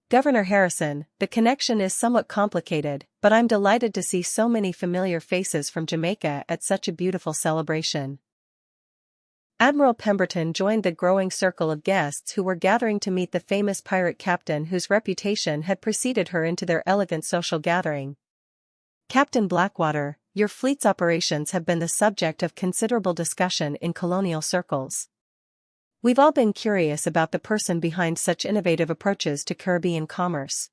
"Governor Harrison, the connection is somewhat complicated, but I'm delighted to see so many familiar faces from Jamaica at such a beautiful celebration." Admiral Pemberton joined the growing circle of guests who were gathering to meet the famous pirate captain whose reputation had preceded her into their elegant social gathering. Captain Blackwater, your fleet's operations have been the subject of considerable discussion in colonial circles. We've all been curious about the person behind such innovative approaches to Caribbean commerce.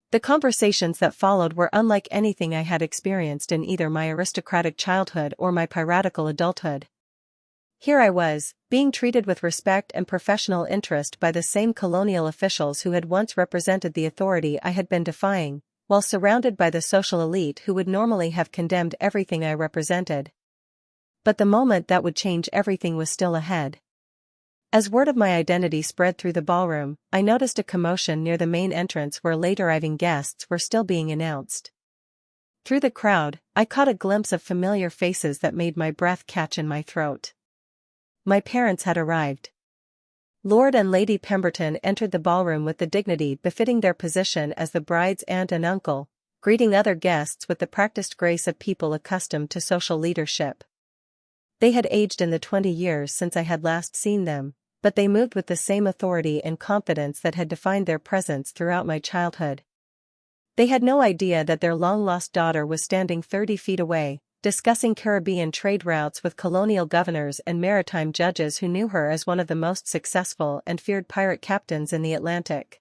The conversations that followed were unlike anything I had experienced in either my aristocratic childhood or my piratical adulthood. Here I was, being treated with respect and professional interest by the same colonial officials who had once represented the authority I had been defying, while surrounded by the social elite who would normally have condemned everything I represented. But the moment that would change everything was still ahead. As word of my identity spread through the ballroom, I noticed a commotion near the main entrance where late arriving guests were still being announced. Through the crowd, I caught a glimpse of familiar faces that made my breath catch in my throat. My parents had arrived. Lord and Lady Pemberton entered the ballroom with the dignity befitting their position as the bride's aunt and uncle, greeting other guests with the practiced grace of people accustomed to social leadership. They had aged in the 20 years since I had last seen them, but they moved with the same authority and confidence that had defined their presence throughout my childhood. They had no idea that their long-lost daughter was standing 30 feet away, discussing Caribbean trade routes with colonial governors and maritime judges who knew her as one of the most successful and feared pirate captains in the Atlantic.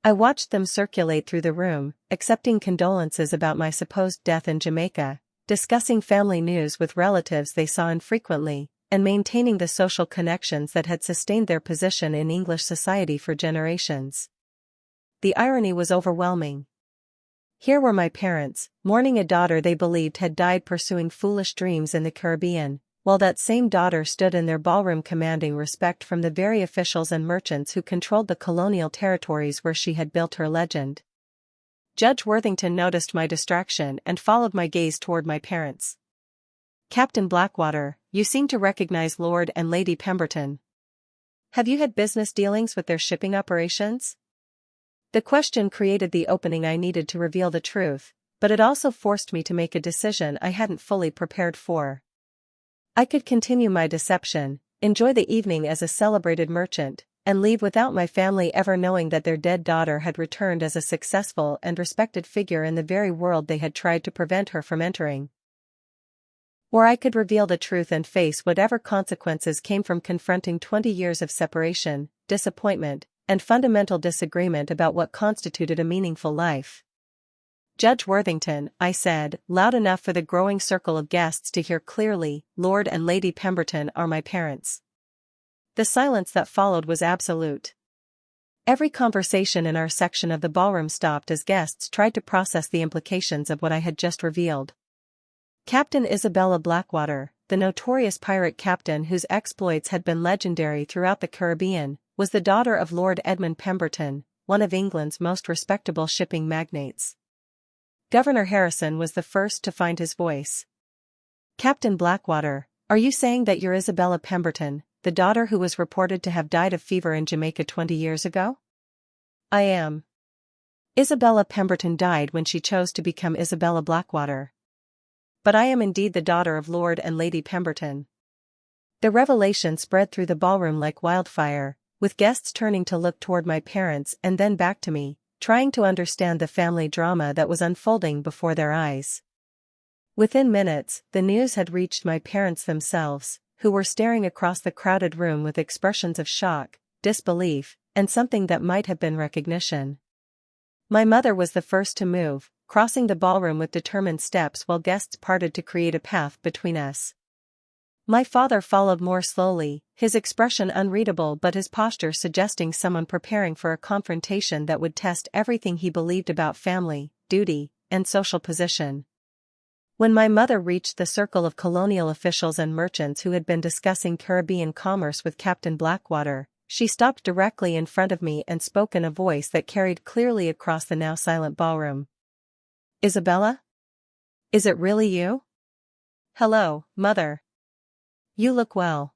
I watched them circulate through the room, accepting condolences about my supposed death in Jamaica, discussing family news with relatives they saw infrequently, and maintaining the social connections that had sustained their position in English society for generations. The irony was overwhelming. Here were my parents, mourning a daughter they believed had died pursuing foolish dreams in the Caribbean, while that same daughter stood in their ballroom commanding respect from the very officials and merchants who controlled the colonial territories where she had built her legend. Judge Worthington noticed my distraction and followed my gaze toward my parents. Captain Blackwater, you seem to recognize Lord and Lady Pemberton. Have you had business dealings with their shipping operations? The question created the opening I needed to reveal the truth, but it also forced me to make a decision I hadn't fully prepared for. I could continue my deception, enjoy the evening as a celebrated merchant, and leave without my family ever knowing that their dead daughter had returned as a successful and respected figure in the very world they had tried to prevent her from entering. Or I could reveal the truth and face whatever consequences came from confronting 20 years of separation, disappointment, and fundamental disagreement about what constituted a meaningful life. Judge Worthington, I said, loud enough for the growing circle of guests to hear clearly, Lord and Lady Pemberton are my parents. The silence that followed was absolute. Every conversation in our section of the ballroom stopped as guests tried to process the implications of what I had just revealed. Captain Isabella Blackwater, the notorious pirate captain whose exploits had been legendary throughout the Caribbean, was the daughter of Lord Edmund Pemberton, one of England's most respectable shipping magnates. Governor Harrison was the first to find his voice. Captain Blackwater, are you saying that you're Isabella Pemberton, the daughter who was reported to have died of fever in Jamaica 20 years ago? I am. Isabella Pemberton died when she chose to become Isabella Blackwater. But I am indeed the daughter of Lord and Lady Pemberton. The revelation spread through the ballroom like wildfire, with guests turning to look toward my parents and then back to me, trying to understand the family drama that was unfolding before their eyes. Within minutes, the news had reached my parents themselves, who were staring across the crowded room with expressions of shock, disbelief, and something that might have been recognition. My mother was the first to move, crossing the ballroom with determined steps while guests parted to create a path between us. My father followed more slowly, his expression unreadable but his posture suggesting someone preparing for a confrontation that would test everything he believed about family, duty, and social position. When my mother reached the circle of colonial officials and merchants who had been discussing Caribbean commerce with Captain Blackwater, she stopped directly in front of me and spoke in a voice that carried clearly across the now silent ballroom. Isabella? Is it really you? Hello, Mother. You look well.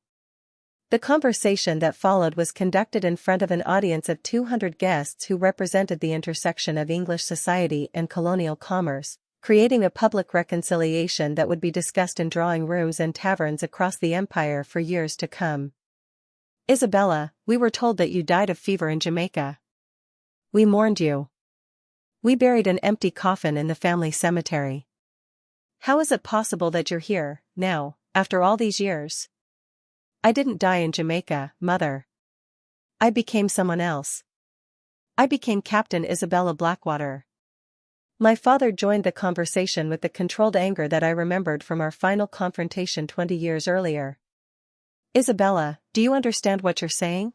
The conversation that followed was conducted in front of an audience of 200 guests who represented the intersection of English society and colonial commerce, creating a public reconciliation that would be discussed in drawing rooms and taverns across the empire for years to come. Isabella, we were told that you died of fever in Jamaica. We mourned you. We buried an empty coffin in the family cemetery. How is it possible that you're here, now, after all these years? I didn't die in Jamaica, Mother. I became someone else. I became Captain Isabella Blackwater. My father joined the conversation with the controlled anger that I remembered from our final confrontation 20 years earlier. Isabella, do you understand what you're saying?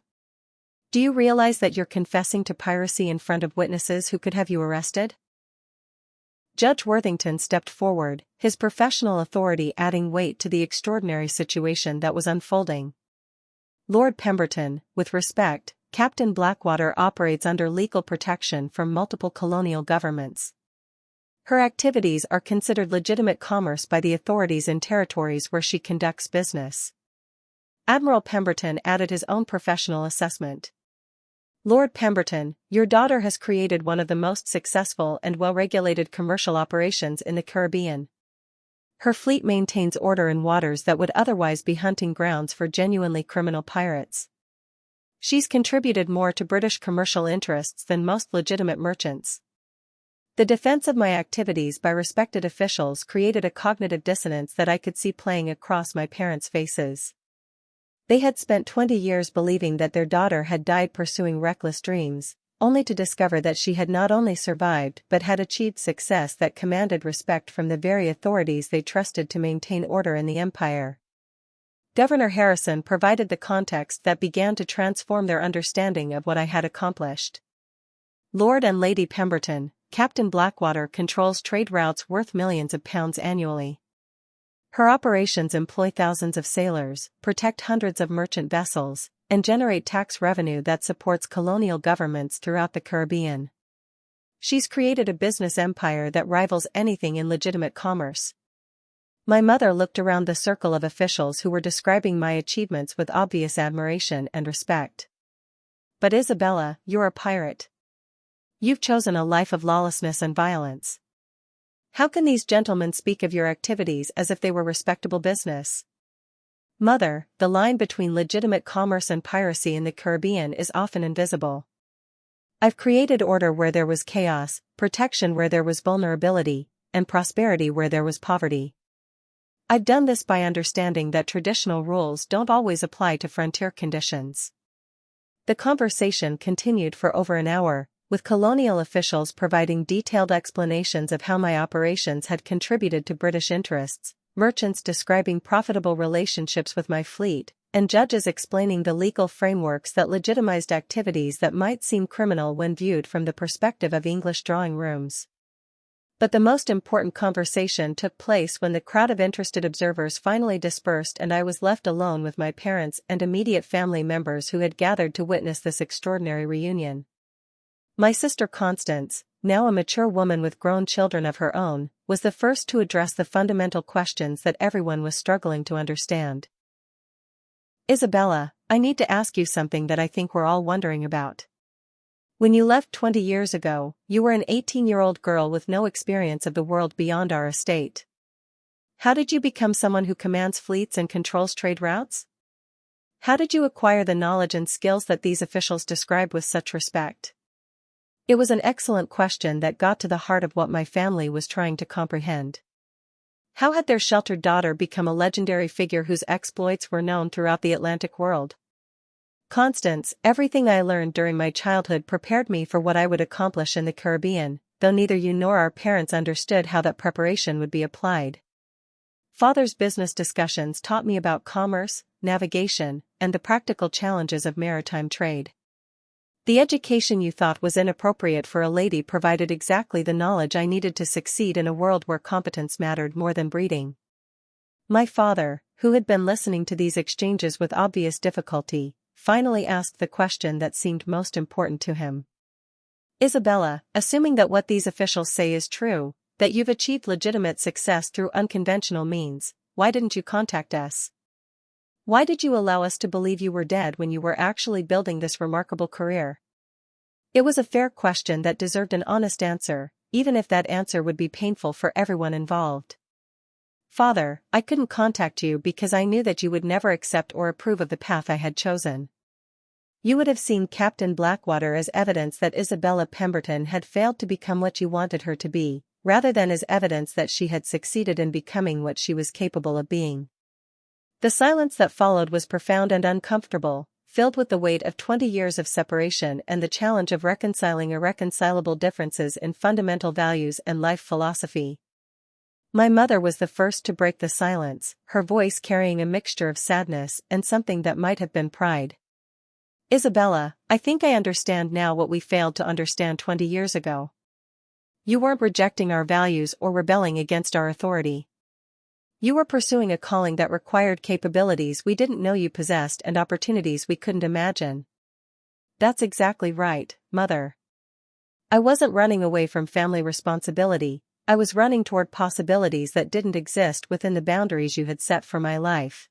Do you realize that you're confessing to piracy in front of witnesses who could have you arrested? Judge Worthington stepped forward, his professional authority adding weight to the extraordinary situation that was unfolding. Lord Pemberton, with respect, Captain Blackwater operates under legal protection from multiple colonial governments. Her activities are considered legitimate commerce by the authorities in territories where she conducts business. Admiral Pemberton added his own professional assessment. Lord Pemberton, your daughter has created one of the most successful and well-regulated commercial operations in the Caribbean. Her fleet maintains order in waters that would otherwise be hunting grounds for genuinely criminal pirates. She's contributed more to British commercial interests than most legitimate merchants. The defense of my activities by respected officials created a cognitive dissonance that I could see playing across my parents' faces. They had spent 20 years believing that their daughter had died pursuing reckless dreams, only to discover that she had not only survived but had achieved success that commanded respect from the very authorities they trusted to maintain order in the empire. Governor Harrison provided the context that began to transform their understanding of what I had accomplished. Lord and Lady Pemberton, Captain Blackwater controls trade routes worth millions of pounds annually. Her operations employ thousands of sailors, protect hundreds of merchant vessels, and generate tax revenue that supports colonial governments throughout the Caribbean. She's created a business empire that rivals anything in legitimate commerce. My mother looked around the circle of officials who were describing my achievements with obvious admiration and respect. But Isabella, you're a pirate. You've chosen a life of lawlessness and violence. How can these gentlemen speak of your activities as if they were respectable business? Mother, the line between legitimate commerce and piracy in the Caribbean is often invisible. I've created order where there was chaos, protection where there was vulnerability, and prosperity where there was poverty. I've done this by understanding that traditional rules don't always apply to frontier conditions. The conversation continued for over an hour, with colonial officials providing detailed explanations of how my operations had contributed to British interests, merchants describing profitable relationships with my fleet, and judges explaining the legal frameworks that legitimized activities that might seem criminal when viewed from the perspective of English drawing rooms. But the most important conversation took place when the crowd of interested observers finally dispersed and I was left alone with my parents and immediate family members who had gathered to witness this extraordinary reunion. My sister Constance, now a mature woman with grown children of her own, was the first to address the fundamental questions that everyone was struggling to understand. Isabella, I need to ask you something that I think we're all wondering about. When you left 20 years ago, you were an 18-year-old girl with no experience of the world beyond our estate. How did you become someone who commands fleets and controls trade routes? How did you acquire the knowledge and skills that these officials describe with such respect? It was an excellent question that got to the heart of what my family was trying to comprehend. How had their sheltered daughter become a legendary figure whose exploits were known throughout the Atlantic world? Constance, everything I learned during my childhood prepared me for what I would accomplish in the Caribbean, though neither you nor our parents understood how that preparation would be applied. Father's business discussions taught me about commerce, navigation, and the practical challenges of maritime trade. The education you thought was inappropriate for a lady provided exactly the knowledge I needed to succeed in a world where competence mattered more than breeding. My father, who had been listening to these exchanges with obvious difficulty, finally asked the question that seemed most important to him. Isabella, assuming that what these officials say is true, that you've achieved legitimate success through unconventional means, why didn't you contact us? Why did you allow us to believe you were dead when you were actually building this remarkable career? It was a fair question that deserved an honest answer, even if that answer would be painful for everyone involved. Father, I couldn't contact you because I knew that you would never accept or approve of the path I had chosen. You would have seen Captain Blackwater as evidence that Isabella Pemberton had failed to become what you wanted her to be, rather than as evidence that she had succeeded in becoming what she was capable of being. The silence that followed was profound and uncomfortable, filled with the weight of 20 years of separation and the challenge of reconciling irreconcilable differences in fundamental values and life philosophy. My mother was the first to break the silence, her voice carrying a mixture of sadness and something that might have been pride. Isabella, I think I understand now what we failed to understand 20 years ago. You weren't rejecting our values or rebelling against our authority. You were pursuing a calling that required capabilities we didn't know you possessed and opportunities we couldn't imagine. That's exactly right, Mother. I wasn't running away from family responsibility, I was running toward possibilities that didn't exist within the boundaries you had set for my life.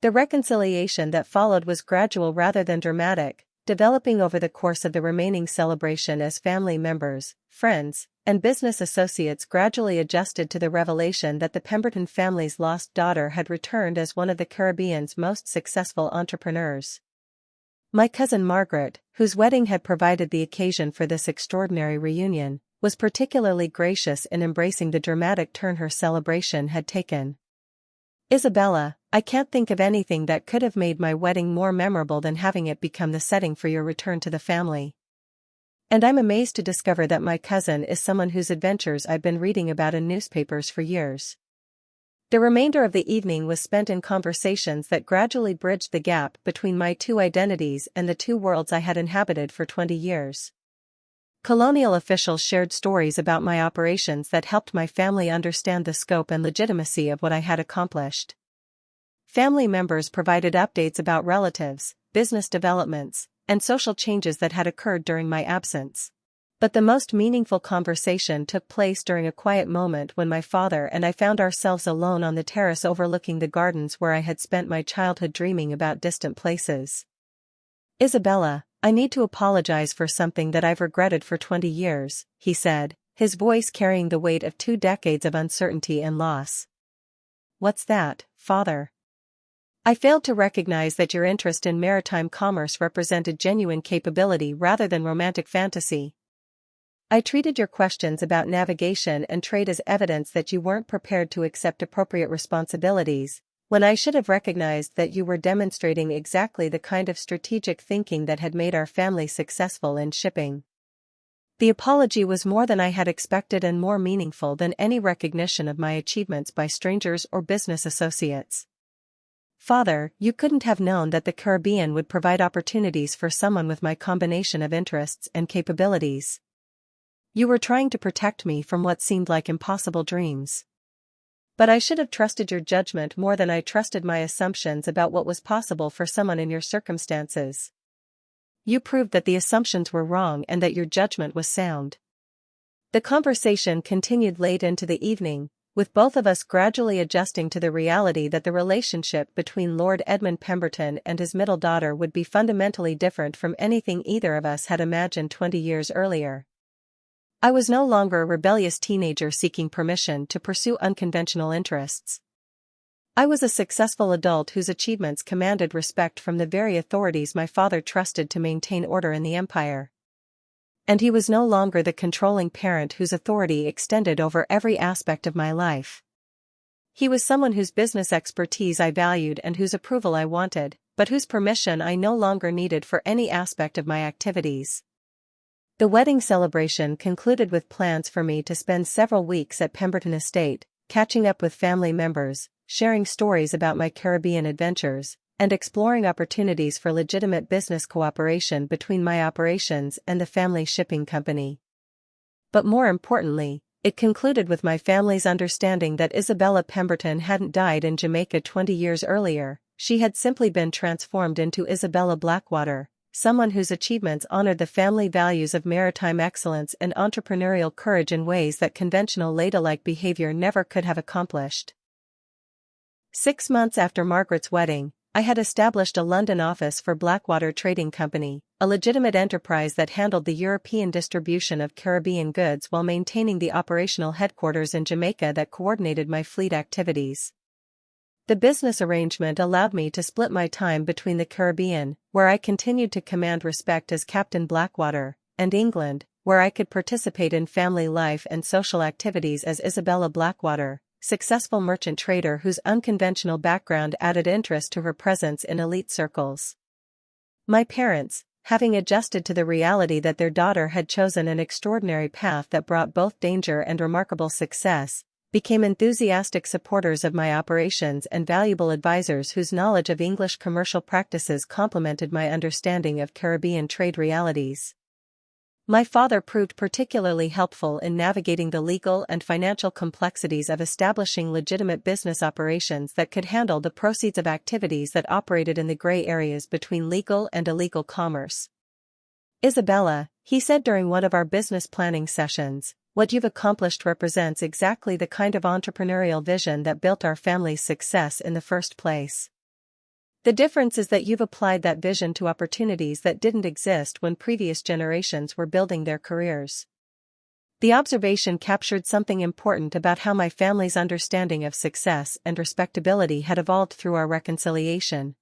The reconciliation that followed was gradual rather than dramatic, developing over the course of the remaining celebration as family members, friends, and business associates gradually adjusted to the revelation that the Pemberton family's lost daughter had returned as one of the Caribbean's most successful entrepreneurs. My cousin Margaret, whose wedding had provided the occasion for this extraordinary reunion, was particularly gracious in embracing the dramatic turn her celebration had taken. Isabella, I can't think of anything that could have made my wedding more memorable than having it become the setting for your return to the family. And I'm amazed to discover that my cousin is someone whose adventures I've been reading about in newspapers for years. The remainder of the evening was spent in conversations that gradually bridged the gap between my two identities and the two worlds I had inhabited for 20 years. Colonial officials shared stories about my operations that helped my family understand the scope and legitimacy of what I had accomplished. Family members provided updates about relatives, business developments, and social changes that had occurred during my absence. But the most meaningful conversation took place during a quiet moment when my father and I found ourselves alone on the terrace overlooking the gardens where I had spent my childhood dreaming about distant places. Isabella, I need to apologize for something that I've regretted for 20 years, he said, his voice carrying the weight of 2 decades of uncertainty and loss. What's that, Father? I failed to recognize that your interest in maritime commerce represented genuine capability rather than romantic fantasy. I treated your questions about navigation and trade as evidence that you weren't prepared to accept appropriate responsibilities, when I should have recognized that you were demonstrating exactly the kind of strategic thinking that had made our family successful in shipping. The apology was more than I had expected and more meaningful than any recognition of my achievements by strangers or business associates. Father, you couldn't have known that the Caribbean would provide opportunities for someone with my combination of interests and capabilities. You were trying to protect me from what seemed like impossible dreams. But I should have trusted your judgment more than I trusted my assumptions about what was possible for someone in your circumstances. You proved that the assumptions were wrong and that your judgment was sound. The conversation continued late into the evening, with both of us gradually adjusting to the reality that the relationship between Lord Edmund Pemberton and his middle daughter would be fundamentally different from anything either of us had imagined 20 years earlier. I was no longer a rebellious teenager seeking permission to pursue unconventional interests. I was a successful adult whose achievements commanded respect from the very authorities my father trusted to maintain order in the empire. And he was no longer the controlling parent whose authority extended over every aspect of my life. He was someone whose business expertise I valued and whose approval I wanted, but whose permission I no longer needed for any aspect of my activities. The wedding celebration concluded with plans for me to spend several weeks at Pemberton Estate, catching up with family members, sharing stories about my Caribbean adventures, and exploring opportunities for legitimate business cooperation between my operations and the family shipping company. But more importantly, it concluded with my family's understanding that Isabella Pemberton hadn't died in Jamaica 20 years earlier, she had simply been transformed into Isabella Blackwater, someone whose achievements honored the family values of maritime excellence and entrepreneurial courage in ways that conventional ladylike behavior never could have accomplished. 6 months after Margaret's wedding, I had established a London office for Blackwater Trading Company, a legitimate enterprise that handled the European distribution of Caribbean goods while maintaining the operational headquarters in Jamaica that coordinated my fleet activities. The business arrangement allowed me to split my time between the Caribbean, where I continued to command respect as Captain Blackwater, and England, where I could participate in family life and social activities as Isabella Blackwater, successful merchant trader whose unconventional background added interest to her presence in elite circles. My parents, having adjusted to the reality that their daughter had chosen an extraordinary path that brought both danger and remarkable success, became enthusiastic supporters of my operations and valuable advisors whose knowledge of English commercial practices complemented my understanding of Caribbean trade realities. My father proved particularly helpful in navigating the legal and financial complexities of establishing legitimate business operations that could handle the proceeds of activities that operated in the gray areas between legal and illegal commerce. "Isabella," he said during one of our business planning sessions, "what you've accomplished represents exactly the kind of entrepreneurial vision that built our family's success in the first place. The difference is that you've applied that vision to opportunities that didn't exist when previous generations were building their careers." The observation captured something important about how my family's understanding of success and respectability had evolved through our reconciliation.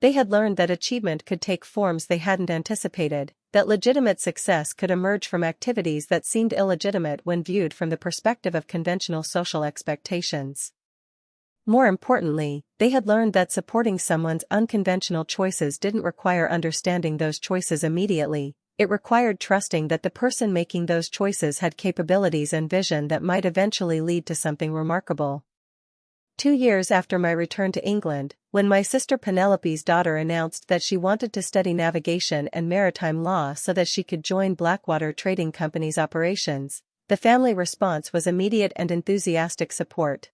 They had learned that achievement could take forms they hadn't anticipated, that legitimate success could emerge from activities that seemed illegitimate when viewed from the perspective of conventional social expectations. More importantly, they had learned that supporting someone's unconventional choices didn't require understanding those choices immediately, it required trusting that the person making those choices had capabilities and vision that might eventually lead to something remarkable. 2 years after my return to England, when my sister Penelope's daughter announced that she wanted to study navigation and maritime law so that she could join Blackwater Trading Company's operations, the family response was immediate and enthusiastic support.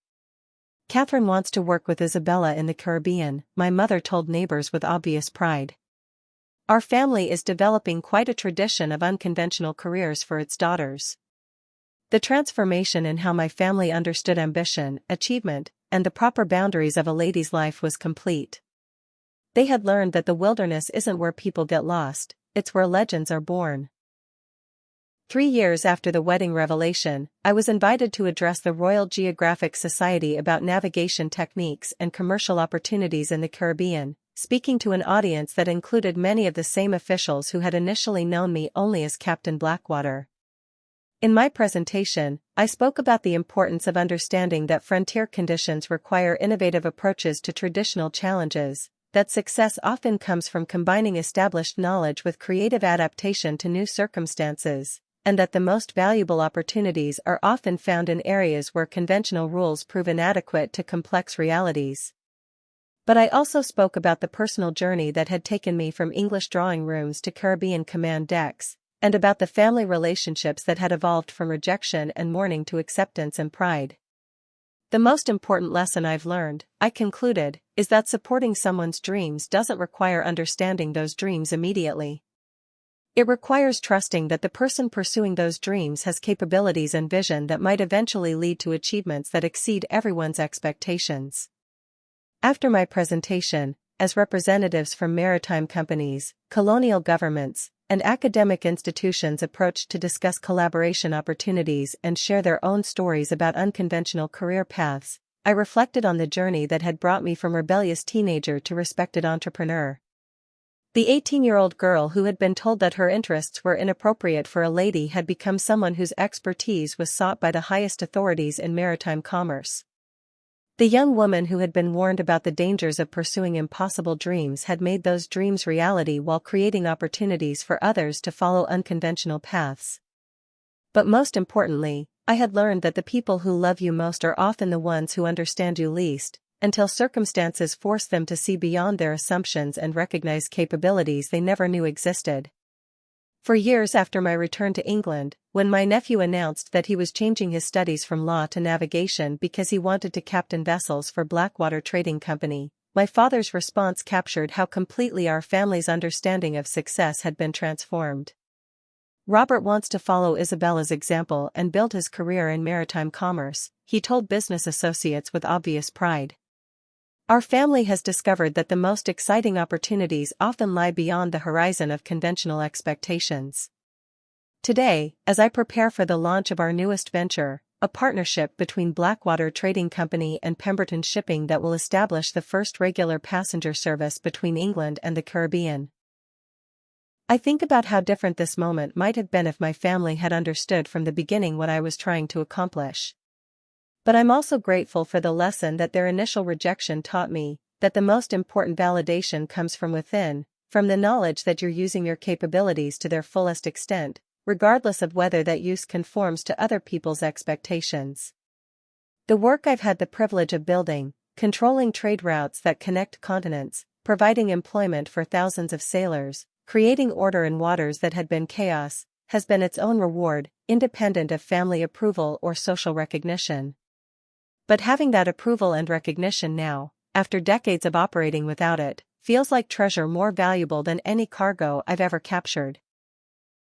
"Catherine wants to work with Isabella in the Caribbean," my mother told neighbors with obvious pride. "Our family is developing quite a tradition of unconventional careers for its daughters." The transformation in how my family understood ambition, achievement, and the proper boundaries of a lady's life was complete. They had learned that the wilderness isn't where people get lost, it's where legends are born. 3 years after the wedding revelation, I was invited to address the Royal Geographic Society about navigation techniques and commercial opportunities in the Caribbean, speaking to an audience that included many of the same officials who had initially known me only as Captain Blackwater. In my presentation, I spoke about the importance of understanding that frontier conditions require innovative approaches to traditional challenges, that success often comes from combining established knowledge with creative adaptation to new circumstances, and that the most valuable opportunities are often found in areas where conventional rules prove inadequate to complex realities. But I also spoke about the personal journey that had taken me from English drawing rooms to Caribbean command decks, and about the family relationships that had evolved from rejection and mourning to acceptance and pride. "The most important lesson I've learned," I concluded, "is that supporting someone's dreams doesn't require understanding those dreams immediately. It requires trusting that the person pursuing those dreams has capabilities and vision that might eventually lead to achievements that exceed everyone's expectations." After my presentation, as representatives from maritime companies, colonial governments, and academic institutions approached to discuss collaboration opportunities and share their own stories about unconventional career paths, I reflected on the journey that had brought me from rebellious teenager to respected entrepreneur. The 18-year-old girl who had been told that her interests were inappropriate for a lady had become someone whose expertise was sought by the highest authorities in maritime commerce. The young woman who had been warned about the dangers of pursuing impossible dreams had made those dreams reality while creating opportunities for others to follow unconventional paths. But most importantly, I had learned that the people who love you most are often the ones who understand you least, until circumstances force them to see beyond their assumptions and recognize capabilities they never knew existed. For years after my return to England, when my nephew announced that he was changing his studies from law to navigation because he wanted to captain vessels for Blackwater Trading Company, my father's response captured how completely our family's understanding of success had been transformed. "Robert wants to follow Isabella's example and build his career in maritime commerce," he told business associates with obvious pride. Our family has discovered that the most exciting opportunities often lie beyond the horizon of conventional expectations. Today, as I prepare for the launch of our newest venture, a partnership between Blackwater Trading Company and Pemberton Shipping that will establish the first regular passenger service between England and the Caribbean, I think about how different this moment might have been if my family had understood from the beginning what I was trying to accomplish. But I'm also grateful for the lesson that their initial rejection taught me, that the most important validation comes from within, from the knowledge that you're using your capabilities to their fullest extent, regardless of whether that use conforms to other people's expectations. The work I've had the privilege of building, controlling trade routes that connect continents, providing employment for thousands of sailors, creating order in waters that had been chaos, has been its own reward, independent of family approval or social recognition. But having that approval and recognition now, after decades of operating without it, feels like treasure more valuable than any cargo I've ever captured.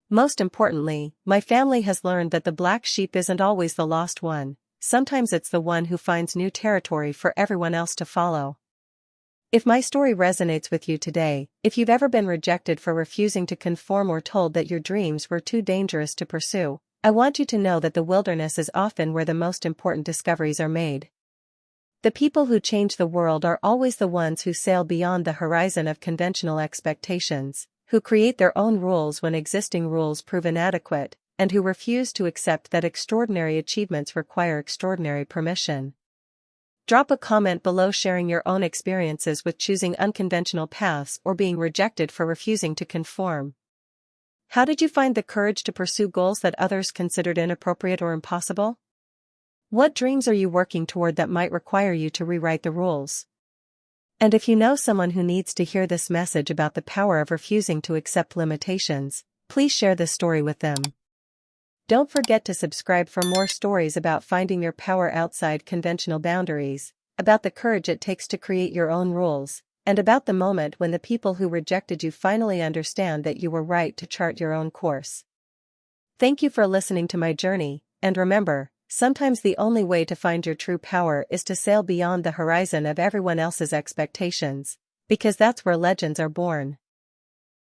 Most importantly, my family has learned that the black sheep isn't always the lost one, sometimes it's the one who finds new territory for everyone else to follow. If my story resonates with you today, if you've ever been rejected for refusing to conform or told that your dreams were too dangerous to pursue, I want you to know that the wilderness is often where the most important discoveries are made. The people who change the world are always the ones who sail beyond the horizon of conventional expectations, who create their own rules when existing rules prove inadequate, and who refuse to accept that extraordinary achievements require extraordinary permission. Drop a comment below sharing your own experiences with choosing unconventional paths or being rejected for refusing to conform. How did you find the courage to pursue goals that others considered inappropriate or impossible? What dreams are you working toward that might require you to rewrite the rules? And if you know someone who needs to hear this message about the power of refusing to accept limitations, please share this story with them. Don't forget to subscribe for more stories about finding your power outside conventional boundaries, about the courage it takes to create your own rules, and about the moment when the people who rejected you finally understand that you were right to chart your own course. Thank you for listening to my journey, and remember, sometimes the only way to find your true power is to sail beyond the horizon of everyone else's expectations, because that's where legends are born.